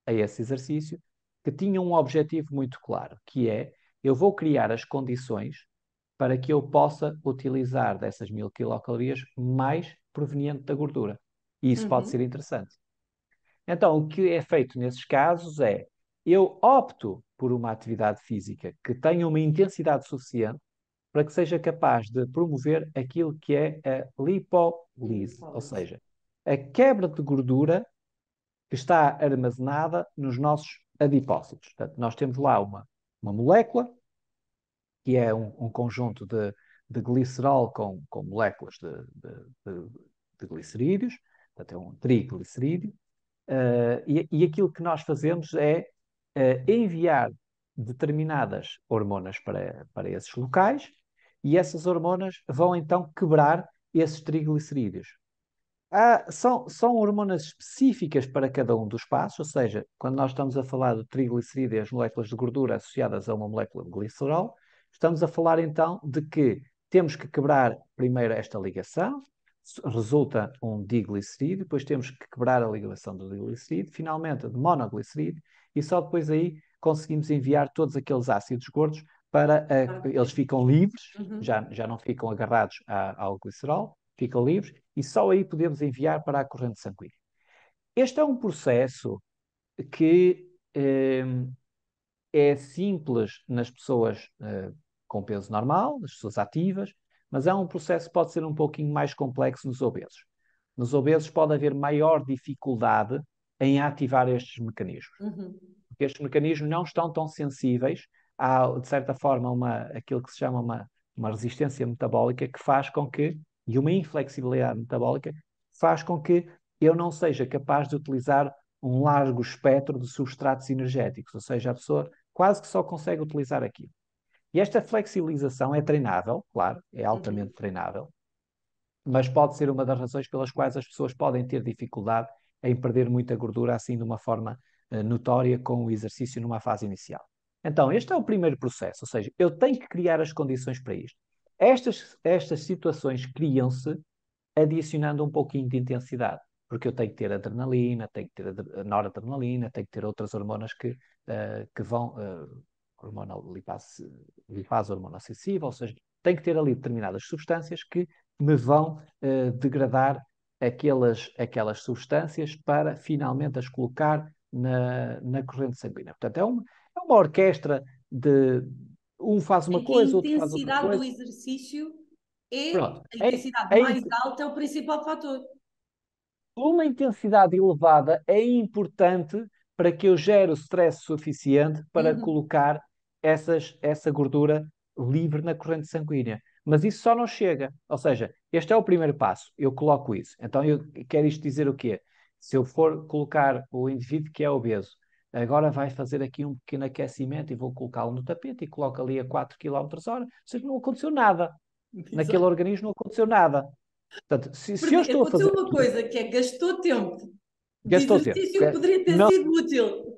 a esse exercício que tinha um objetivo muito claro, que é eu vou criar as condições para que eu possa utilizar dessas 1000 quilocalorias mais proveniente da gordura. E isso pode ser Uhum. interessante. Então, o que é feito nesses casos é eu opto por uma atividade física que tenha uma intensidade suficiente para que seja capaz de promover aquilo que é a lipólise, ou Lipólise. seja, a quebra de gordura que está armazenada nos nossos adipócitos. Portanto, nós temos lá uma molécula, que é um conjunto de glicerol com moléculas de glicerídeos, portanto, é um triglicerídeo, e aquilo que nós fazemos é enviar determinadas hormonas para esses locais, e essas hormonas vão então quebrar esses triglicerídeos. São hormonas específicas para cada um dos passos, ou seja, quando nós estamos a falar do triglicerídeo e as moléculas de gordura associadas a uma molécula de glicerol, estamos a falar então de que temos que quebrar primeiro esta ligação, resulta um diglicerídeo, depois temos que quebrar a ligação do diglicerídeo, finalmente de monoglicerídeo, e só depois aí conseguimos enviar todos aqueles ácidos gordos eles ficam livres, Uhum. já não ficam agarrados ao glicerol, ficam livres, e só aí podemos enviar para a corrente sanguínea. Este é um processo que é simples nas pessoas com peso normal, nas pessoas ativas, mas é um processo que pode ser um pouquinho mais complexo nos obesos. Nos obesos pode haver maior dificuldade em ativar estes mecanismos, Uhum. porque estes mecanismos não estão tão sensíveis de certa forma, aquilo que se chama uma resistência metabólica que faz com que, e uma inflexibilidade metabólica, faz com que eu não seja capaz de utilizar um largo espectro de substratos energéticos, ou seja, a pessoa quase que só consegue utilizar aquilo. E esta flexibilização é treinável, claro, é Uhum. altamente treinável, mas pode ser uma das razões pelas quais as pessoas podem ter dificuldade em perder muita gordura assim de uma forma notória com o exercício numa fase inicial. Então, este é o primeiro processo, ou seja, eu tenho que criar as condições para isto. Estas situações criam-se adicionando um pouquinho de intensidade, porque eu tenho que ter adrenalina, tenho que ter a noradrenalina, tenho que ter outras hormonas que vão, hormona lipase hormona sensível, ou seja, tenho que ter ali determinadas substâncias que me vão degradar aquelas substâncias para finalmente as colocar na corrente sanguínea. Portanto, é uma orquestra de um faz uma Em que a coisa, outro faz outra intensidade do coisa. exercício é Pronto. a intensidade É mais alta, é o principal fator. uma intensidade elevada é importante para que eu gere o stress suficiente para Uhum. colocar essa gordura livre na corrente sanguínea. Mas isso só não chega. Ou seja, este é o primeiro passo. Eu coloco isso. Então, eu quero isto dizer o quê? Se eu for colocar o indivíduo que é obeso, agora vai fazer aqui um pequeno aquecimento e vou colocá-lo no tapete e coloco ali a 4 km/h, ou seja, não aconteceu nada. Naquele Exato. organismo não aconteceu nada. Portanto, se eu estou a Aconteceu fazer uma aqui, coisa que é gastou tempo de gastou tempo. exercício que poderia ter Não, sido útil.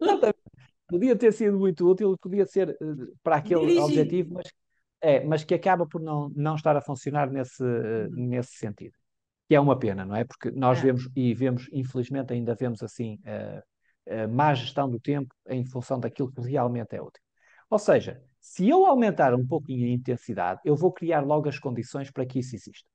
podia ter sido muito útil, podia ser para aquele Dirigir. objetivo, mas que acaba por não estar a funcionar Uhum. nesse sentido. Que é uma pena, não é? Porque nós É. vemos, infelizmente, ainda vemos assim, má gestão do tempo em função daquilo que realmente é útil. Ou seja, se eu aumentar um pouquinho a intensidade, eu vou criar logo as condições para que isso exista.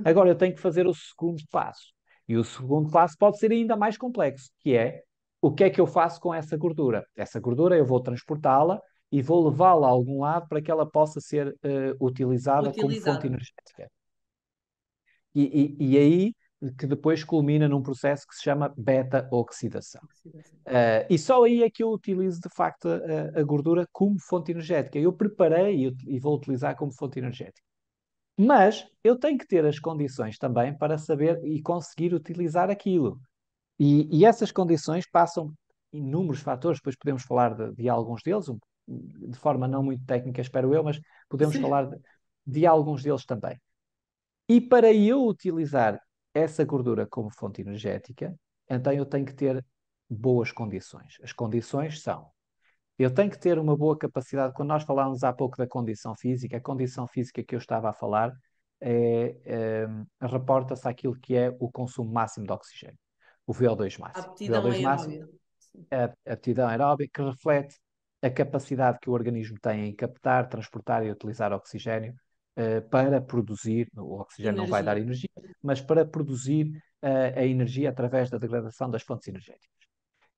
Agora Uhum. eu tenho que fazer o segundo passo. E o segundo passo pode ser ainda mais complexo, que é o que é que eu faço com essa gordura? Essa gordura eu vou transportá-la e vou levá-la a algum lado para que ela possa ser utilizada como fonte Utilizado. energética. E aí que depois culmina num processo que se chama beta-oxidação. E só aí é que eu utilizo de facto a gordura como fonte energética. Eu preparei e vou utilizar como fonte energética. Mas eu tenho que ter as condições também para saber e conseguir utilizar aquilo. E essas condições passam inúmeros fatores, depois podemos falar de alguns deles, de forma não muito técnica, espero eu, mas podemos Sim. falar de alguns deles também. E para eu utilizar essa gordura como fonte energética, então eu tenho que ter boas condições. As condições são: eu tenho que ter uma boa capacidade. Quando nós falámos há pouco da condição física, a condição física que eu estava a falar reporta-se àquilo que é o consumo máximo de oxigênio, o VO2 máximo. O Aptidão VO2 máximo aeróbica. Sim. é a aptidão aeróbica que reflete a capacidade que o organismo tem em captar, transportar e utilizar oxigênio para produzir, o oxigênio não vai dar Energia. energia, mas para produzir a energia através da degradação das fontes energéticas.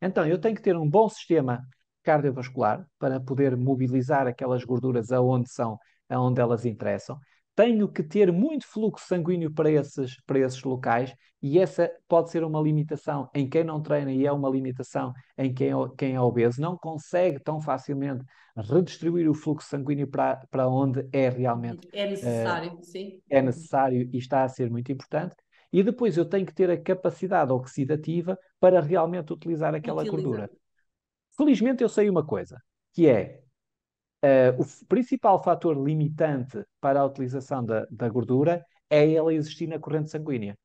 Então, eu tenho que ter um bom sistema cardiovascular para poder mobilizar aquelas gorduras aonde elas interessam. Tenho que ter muito fluxo sanguíneo para esses locais, e essa pode ser uma limitação em quem não treina e é uma limitação em quem é obeso. Não consegue tão facilmente redistribuir o fluxo sanguíneo para onde é realmente É eh, necessário, sim. é necessário e está a ser muito importante. E depois eu tenho que ter a capacidade oxidativa para realmente utilizar aquela Utilizar. gordura. Felizmente eu sei uma coisa, que é o principal fator limitante para a utilização da gordura é ela existir na corrente sanguínea.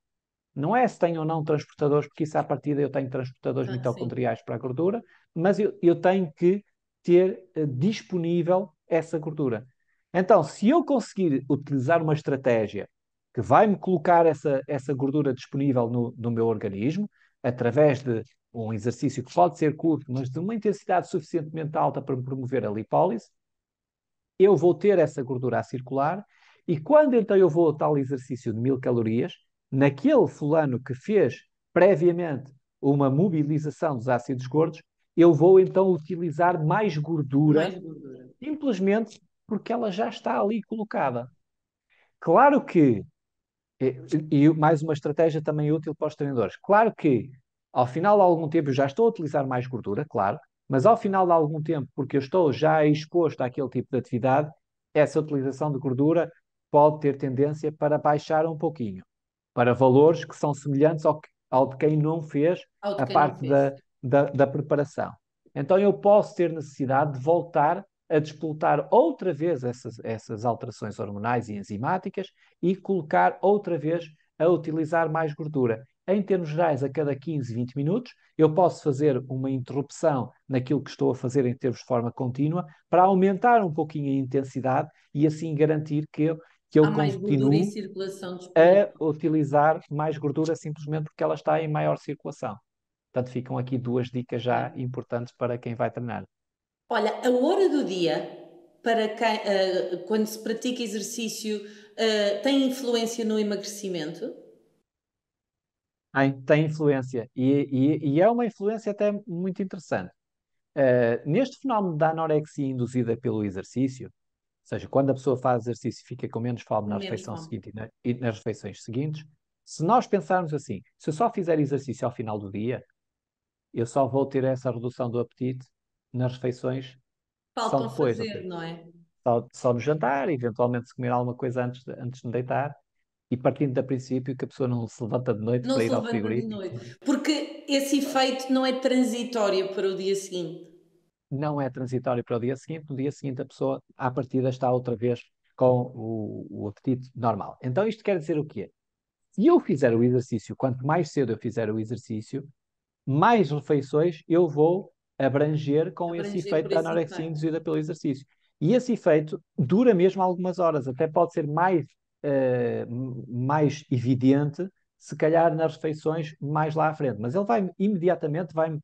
Não é se tenho ou não transportadores, porque isso à partida eu tenho transportadores Ah, sim. mitocondriais para a gordura, mas eu tenho que ter disponível essa gordura. Então, se eu conseguir utilizar uma estratégia que vai me colocar essa gordura disponível no meu organismo, através de um exercício que pode ser curto, mas de uma intensidade suficientemente alta para promover a lipólise, eu vou ter essa gordura a circular, e quando então eu vou ao tal exercício de 1000 calorias, naquele fulano que fez previamente uma mobilização dos ácidos gordos, eu vou então utilizar mais gordura, Mais gordura. simplesmente porque ela já está ali colocada. Claro que, e mais uma estratégia também útil para os treinadores, claro que ao final de algum tempo eu já estou a utilizar mais gordura, claro, mas ao final de algum tempo, porque eu estou já exposto àquele tipo de atividade, essa utilização de gordura pode ter tendência para baixar um pouquinho, para valores que são semelhantes ao de quem não fez Ao de a quem não parte fez. da preparação. Então eu posso ter necessidade de voltar a despoltar outra vez essas alterações hormonais e enzimáticas e colocar outra vez a utilizar mais gordura. Em termos gerais, a cada 15, 20 minutos, eu posso fazer uma interrupção naquilo que estou a fazer em termos de forma contínua para aumentar um pouquinho a intensidade e assim garantir que eu Há mais gordura em continuo circulação a disponível. utilizar mais gordura simplesmente porque ela está em maior circulação. Portanto, ficam aqui duas dicas já Ok. importantes para quem vai treinar. Olha, a hora do dia para quem, quando se pratica exercício tem influência no emagrecimento? Tem influência e é uma influência até muito interessante. Neste fenómeno da anorexia induzida pelo exercício, ou seja, quando a pessoa faz exercício fica com menos fome na Menos refeição fome. seguinte e nas refeições seguintes, se nós pensarmos assim, se eu só fizer exercício ao final do dia, eu só vou ter essa redução do apetite nas refeições que são Faltam depois, ou fazer, seja, não é? só no jantar, eventualmente se comer alguma coisa antes de me deitar, e partindo da princípio que a pessoa não se levanta de noite Não para se ir ao levanta de frigorífico. noite. Porque esse efeito não é transitório para o dia seguinte. Não é transitório para o dia seguinte, no dia seguinte a pessoa, à partida, está outra vez com o apetite normal. Então isto quer dizer o quê? Se eu fizer o exercício, quanto mais cedo eu fizer o exercício, mais refeições eu vou abranger com esse Abranger efeito por da esse anorexia efeito. induzida pelo exercício. E esse efeito dura mesmo algumas horas, até pode ser mais evidente, se calhar nas refeições mais lá à frente, mas ele vai imediatamente vai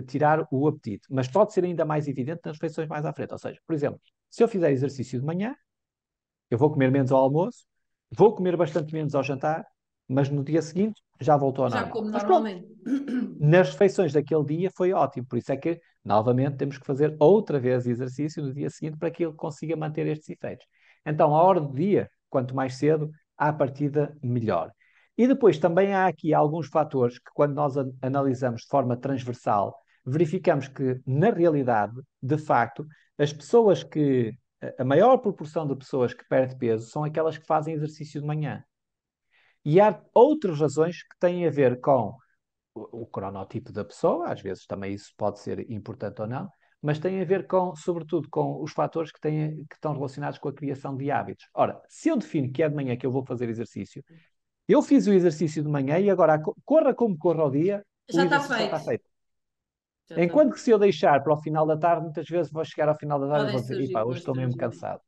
tirar o apetite, mas pode ser ainda mais evidente nas refeições mais à frente. Ou seja, por exemplo, se eu fizer exercício de manhã, eu vou comer menos ao almoço, vou comer bastante menos ao jantar, mas no dia seguinte já voltou ao Já normal. como Mas pronto, normalmente. nas refeições daquele dia foi ótimo. Por isso é que, novamente, temos que fazer outra vez exercício no dia seguinte para que ele consiga manter estes efeitos. Então, a hora do dia, quanto mais cedo, à partida, melhor. E depois também há aqui alguns fatores que, quando nós analisamos de forma transversal, verificamos que, na realidade, de facto, as pessoas que. A maior proporção de pessoas que perde peso são aquelas que fazem exercício de manhã. E há outras razões que têm a ver com o cronotipo da pessoa, às vezes também isso pode ser importante ou não, mas tem a ver com, sobretudo, com os fatores que estão relacionados com a criação de hábitos. Ora, se eu defino que é de manhã que eu vou fazer exercício, eu fiz o exercício de manhã e agora, corra como corra o dia, o Já está exercício já está feito. feito. Já está. Enquanto que se eu deixar para o final da tarde, muitas vezes vou chegar ao final da tarde e Podem vou dizer, epá, surgir hoje estou mesmo constrangimentos. cansado.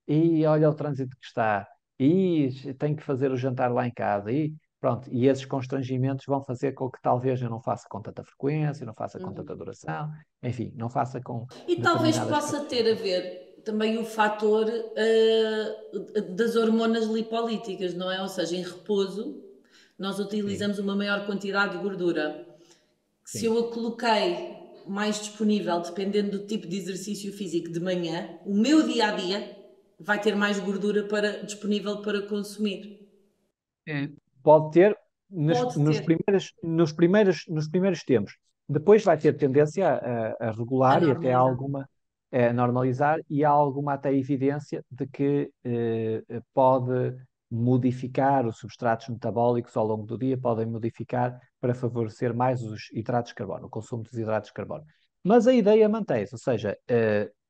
E olha o trânsito que está. E tenho que fazer o jantar lá em casa. E pronto, e esses constrangimentos vão fazer com que talvez eu não faça com tanta frequência, não faça com tanta Uhum. duração, enfim, não faça com E talvez determinadas possa ter a características. ver também o fator das hormonas lipolíticas, não é? Ou seja, em repouso, nós Sim, utilizamos uma maior quantidade de gordura. Se sim. eu a coloquei mais disponível, dependendo do tipo de exercício físico de manhã, o meu dia a dia vai ter mais gordura disponível para consumir. É, pode ter Pode ter nos primeiros tempos. Depois vai ter tendência a a regular e até normalizar. alguma a normalizar e há alguma até evidência de que pode modificar os substratos metabólicos ao longo do dia, podem modificar para favorecer mais os hidratos de carbono, o consumo dos hidratos de carbono. Mas a ideia mantém-se, ou seja,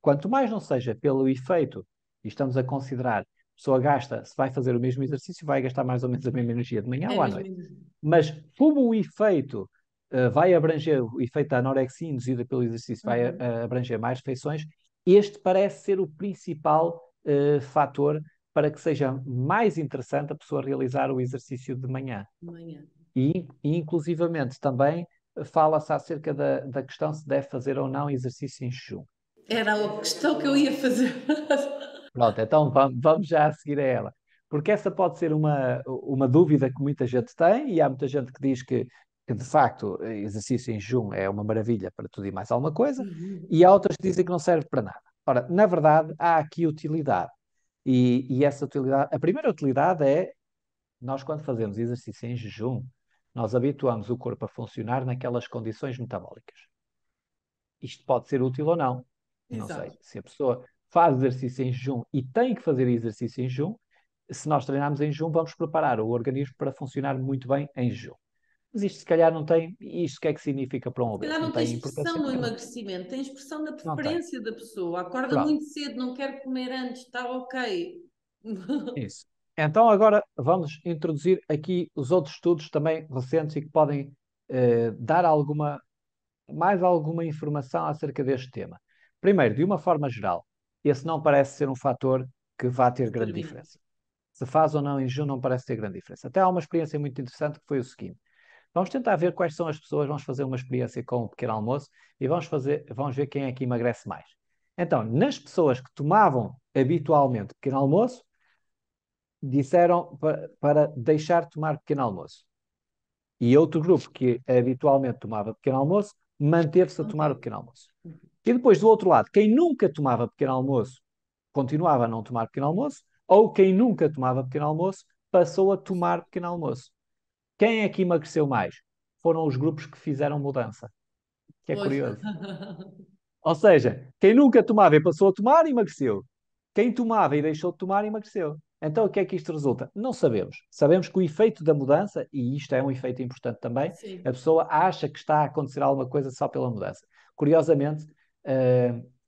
quanto mais não seja pelo efeito, e estamos a considerar pessoa gasta, se vai fazer o mesmo exercício, vai gastar mais ou menos a mesma energia de manhã É ou à mesmo noite. isso. Mas como o efeito vai abranger, o efeito da anorexia induzida pelo exercício vai Uhum. abranger mais refeições, este parece ser o principal fator para que seja mais interessante a pessoa realizar o exercício de manhã. Amanhã. E inclusivamente também fala-se acerca da questão se deve fazer ou não exercício em jejum. Era a questão que eu ia fazer. Pronto, então vamos já a seguir a ela. Porque essa pode ser uma dúvida que muita gente tem, e há muita gente que diz que de facto exercício em jejum é uma maravilha para tudo e mais alguma coisa, e há outras que dizem que não serve para nada. Ora, na verdade, há aqui utilidade. E essa utilidade, a primeira utilidade é, nós quando fazemos exercício em jejum, nós habituamos o corpo a funcionar naquelas condições metabólicas. Isto pode ser útil ou não. Eu não sei. Exato. Se a pessoa faz exercício em jejum e tem que fazer exercício em jejum, se nós treinarmos em jejum, vamos preparar o organismo para funcionar muito bem em jejum. Mas isto se calhar não tem. Isto o que é que significa para um Se calhar obeso? Não não tem tem importância expressão no nenhuma. emagrecimento, tem expressão na Não tem. preferência da pessoa. Acorda Pronto, muito cedo, não quer comer antes, está ok. isso. Então agora vamos introduzir aqui os outros estudos também recentes e que podem dar mais alguma informação acerca deste tema. Primeiro, de uma forma geral, esse não parece ser um fator que vá ter grande Determinante. diferença. Se faz ou não em jejum, não parece ter grande diferença. Até há uma experiência muito interessante que foi o seguinte: vamos tentar ver quais são as pessoas, vamos fazer uma experiência com o pequeno almoço e vamos ver quem é que emagrece mais. Então, nas pessoas que tomavam habitualmente pequeno almoço, disseram para deixar de tomar pequeno almoço. E outro grupo que habitualmente tomava pequeno almoço, manteve-se a Não tomar o teve. pequeno almoço. E depois, do outro lado, quem nunca tomava pequeno almoço, continuava a não tomar pequeno almoço, ou quem nunca tomava pequeno almoço, passou a tomar pequeno almoço. Quem é que emagreceu mais? Foram os grupos que fizeram mudança, que é Pois. curioso. Ou seja, quem nunca tomava e passou a tomar, emagreceu. Quem tomava e deixou de tomar, emagreceu. Então, o que é que isto resulta? Não sabemos. Sabemos que o efeito da mudança, e isto é um efeito importante também, a Sim. pessoa acha que está a acontecer alguma coisa só pela mudança. Curiosamente,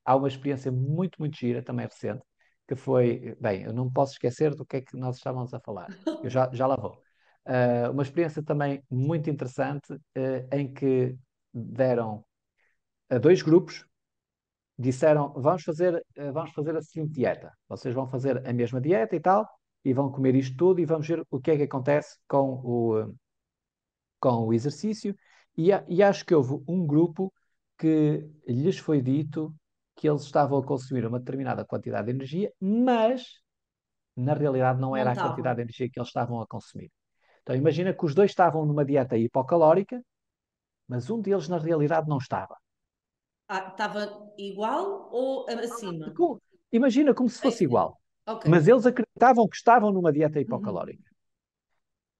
há uma experiência muito, muito gira, também recente, que foi, bem, eu não posso esquecer do que é que nós estávamos a falar. Eu já lá vou. Uma experiência também muito interessante, em que deram a dois grupos, disseram, vamos fazer a seguinte dieta. Vocês vão fazer a mesma dieta e tal, e vão comer isto tudo, e vamos ver o que é que acontece com o exercício. E acho que houve um grupo que lhes foi dito que eles estavam a consumir uma determinada quantidade de energia, mas na realidade não Não era a quantidade estava. de energia que eles estavam a consumir. Então imagina que os dois estavam numa dieta hipocalórica, mas um deles na realidade não estava. Ah, estava igual ou acima? Imagina como se fosse Ok. igual, Ok. mas eles acreditavam que estavam numa dieta Uhum. hipocalórica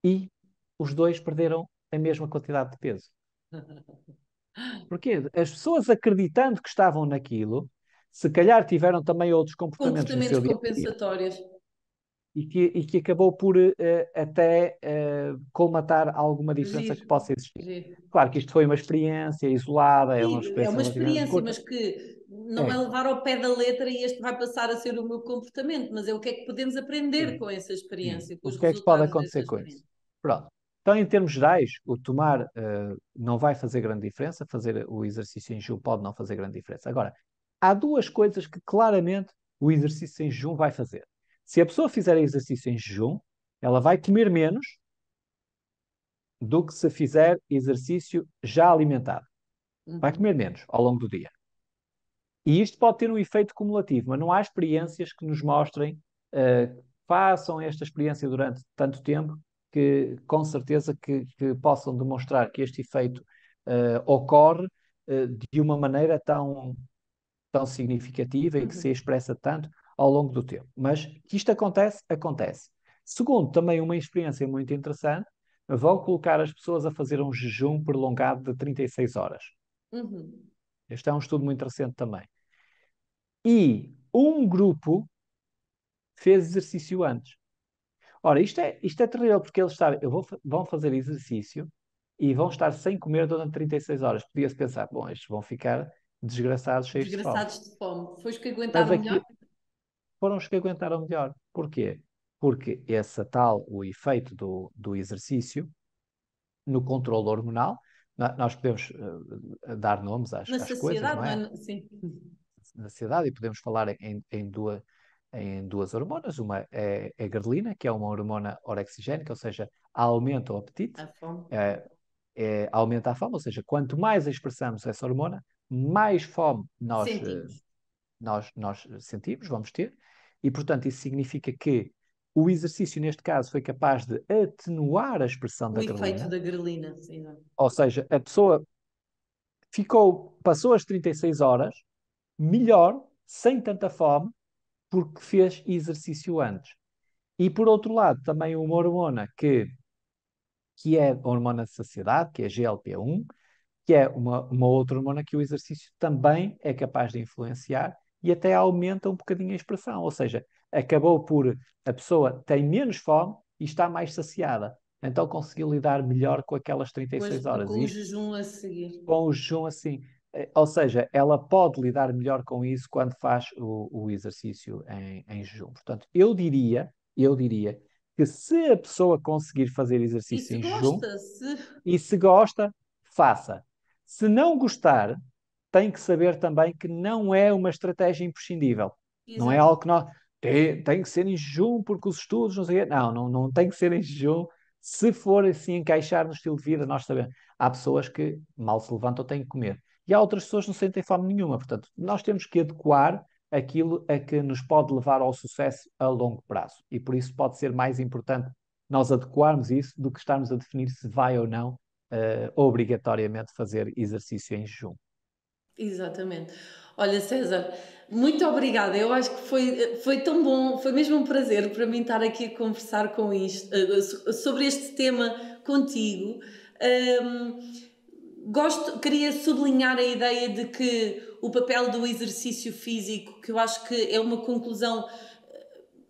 e os dois perderam a mesma quantidade de peso. Porquê? As pessoas acreditando que estavam naquilo, se calhar tiveram também outros comportamentos no Comportamentos seu dia a dia compensatórios. e que acabou por até colmatar alguma diferença que Giro. possa existir. Giro. Claro que isto foi uma experiência isolada, é uma Sim, é experiência uma relativamente experiência, curta. mas que não é É, levar ao pé da letra e este vai passar a ser o meu comportamento, mas é o que é que podemos aprender sim. com essa Sim. experiência, com O os que é que pode resultados dessa acontecer com isso? experiência. Pronto. Então, em termos gerais, o tomar não vai fazer grande diferença, fazer o exercício em jejum pode não fazer grande diferença. Agora, há duas coisas que claramente o exercício em jejum vai fazer. Se a pessoa fizer exercício em jejum, ela vai comer menos do que se fizer exercício já alimentado. Vai Uhum. comer menos ao longo do dia. E isto pode ter um efeito cumulativo, mas não há experiências que nos mostrem, façam esta experiência durante tanto tempo, que com certeza que possam demonstrar que este efeito ocorre de uma maneira tão significativa e que se Uhum. expressa tanto ao longo do tempo. Mas que isto acontece, acontece. Segundo, também uma experiência muito interessante, vão colocar as pessoas a fazer um jejum prolongado de 36 horas. Uhum. Este é um estudo muito recente também. E um grupo fez exercício antes. Ora, isto é terrível, porque vão fazer exercício e vão estar sem comer durante 36 horas. Podia-se pensar, bom, estes vão ficar desgraçados, cheios de fome. Desgraçados de fome. Foi os que Mas aguentaram melhor? aqui foram os que aguentaram melhor. Porquê? Porque o efeito do exercício no controle hormonal, nós podemos dar nomes às, Na às coisas, saciedade, não não é? é? Sim. Na sociedade, e podemos falar em duas hormonas. Uma é a grelina, que é uma hormona orexigénica, ou seja, aumenta o apetite, A fome. eh, aumenta a fome, ou seja, quanto mais expressamos essa hormona, mais fome nós Sentimos. nós sentimos, vamos ter, e portanto isso significa que o exercício, neste caso, foi capaz de atenuar a expressão O da efeito grelina, da grelina, sim, não é? ou seja, a pessoa passou as 36 horas melhor, sem tanta fome, porque fez exercício antes. E por outro lado, também uma hormona que é a hormona de saciedade, que é a GLP-1, que é uma outra hormona que o exercício também é capaz de influenciar e até aumenta um bocadinho a expressão. Ou seja, acabou por a pessoa tem menos fome e está mais saciada. Então conseguiu lidar melhor com aquelas Pois, 36 horas. com E o isto jejum a seguir. com o jejum assim. Ou seja, ela pode lidar melhor com isso quando faz o exercício em jejum. Portanto, eu diria que se a pessoa conseguir fazer E exercício se em jejum, gosta, se... e se gosta, faça. Se não gostar, tem que saber também que não é uma estratégia imprescindível. Não é Exato. algo que nós tem que ser em jejum porque os estudos, não sei o quê. Não, não, não tem que ser em jejum. Se for assim encaixar no estilo de vida, nós sabemos. Há pessoas que mal se levantam têm que comer. E há outras pessoas que não sentem fome nenhuma. Portanto, nós temos que adequar aquilo a que nos pode levar ao sucesso a longo prazo. E por isso pode ser mais importante nós adequarmos isso do que estarmos a definir se vai ou não obrigatoriamente fazer exercício em jejum. Exatamente. Olha, César, muito obrigada. Eu acho que foi tão bom, foi mesmo um prazer para mim estar aqui a conversar com isto, sobre este tema contigo. Ahm, queria sublinhar a ideia de que o papel do exercício físico, que eu acho que é uma conclusão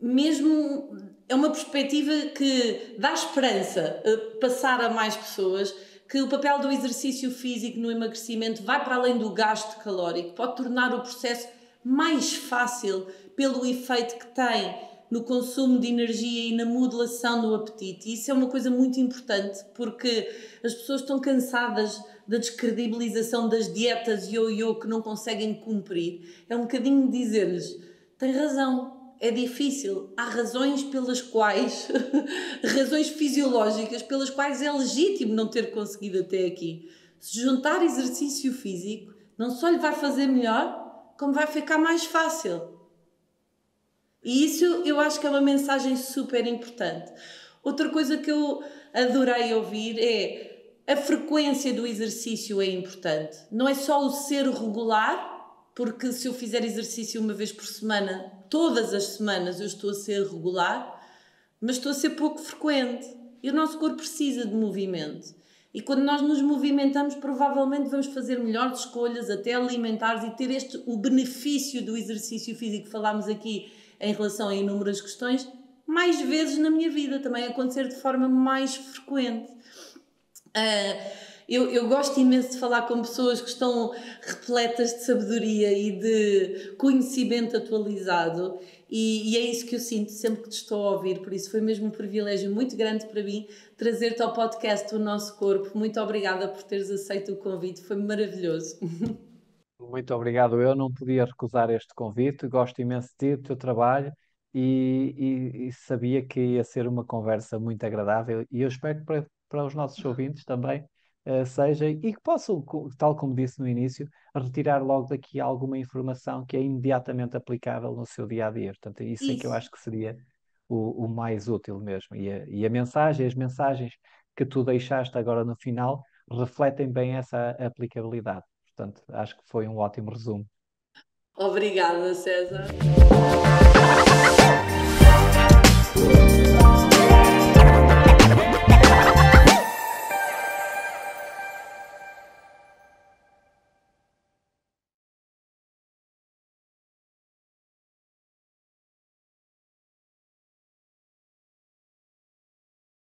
mesmo, é uma perspectiva que dá esperança a passar a mais pessoas, que o papel do exercício físico no emagrecimento vai para além do gasto calórico, pode tornar o processo mais fácil pelo efeito que tem no consumo de energia e na modulação do apetite. E isso é uma coisa muito importante, porque as pessoas estão cansadas da descredibilização das dietas ioiô que não conseguem cumprir. É um bocadinho dizer-lhes: tem razão, é difícil. Há razões pelas quais, razões fisiológicas pelas quais é legítimo não ter conseguido até aqui. Se juntar exercício físico, não só lhe vai fazer melhor, como vai ficar mais fácil. E isso eu acho que é uma mensagem super importante. Outra coisa que eu adorei ouvir é a frequência do exercício é importante. Não é só o ser regular, porque se eu fizer exercício uma vez por semana, todas as semanas eu estou a ser regular, mas estou a ser pouco frequente. E o nosso corpo precisa de movimento. E quando nós nos movimentamos, provavelmente vamos fazer melhores escolhas, até alimentares, e ter o benefício do exercício físico que falámos aqui em relação a inúmeras questões, mais vezes na minha vida, também acontecer de forma mais frequente. Eu gosto imenso de falar com pessoas que estão repletas de sabedoria e de conhecimento atualizado, e é isso que eu sinto sempre que te estou a ouvir. Por isso foi mesmo um privilégio muito grande para mim trazer-te ao podcast O Nosso Corpo. Muito obrigada por teres aceito o convite, foi maravilhoso. Muito obrigado. Eu não podia recusar este convite. Gosto imenso de ti, do teu trabalho e sabia que ia ser uma conversa muito agradável e eu espero que para os nossos ouvintes também seja e que possam, tal como disse no início, retirar logo daqui alguma informação que é imediatamente aplicável no seu dia a dia. Portanto, isso é que eu Isso. acho que seria o mais útil mesmo. E a mensagem, as mensagens que tu deixaste agora no final refletem bem essa aplicabilidade. Portanto, acho que foi um ótimo resumo. Obrigada, César.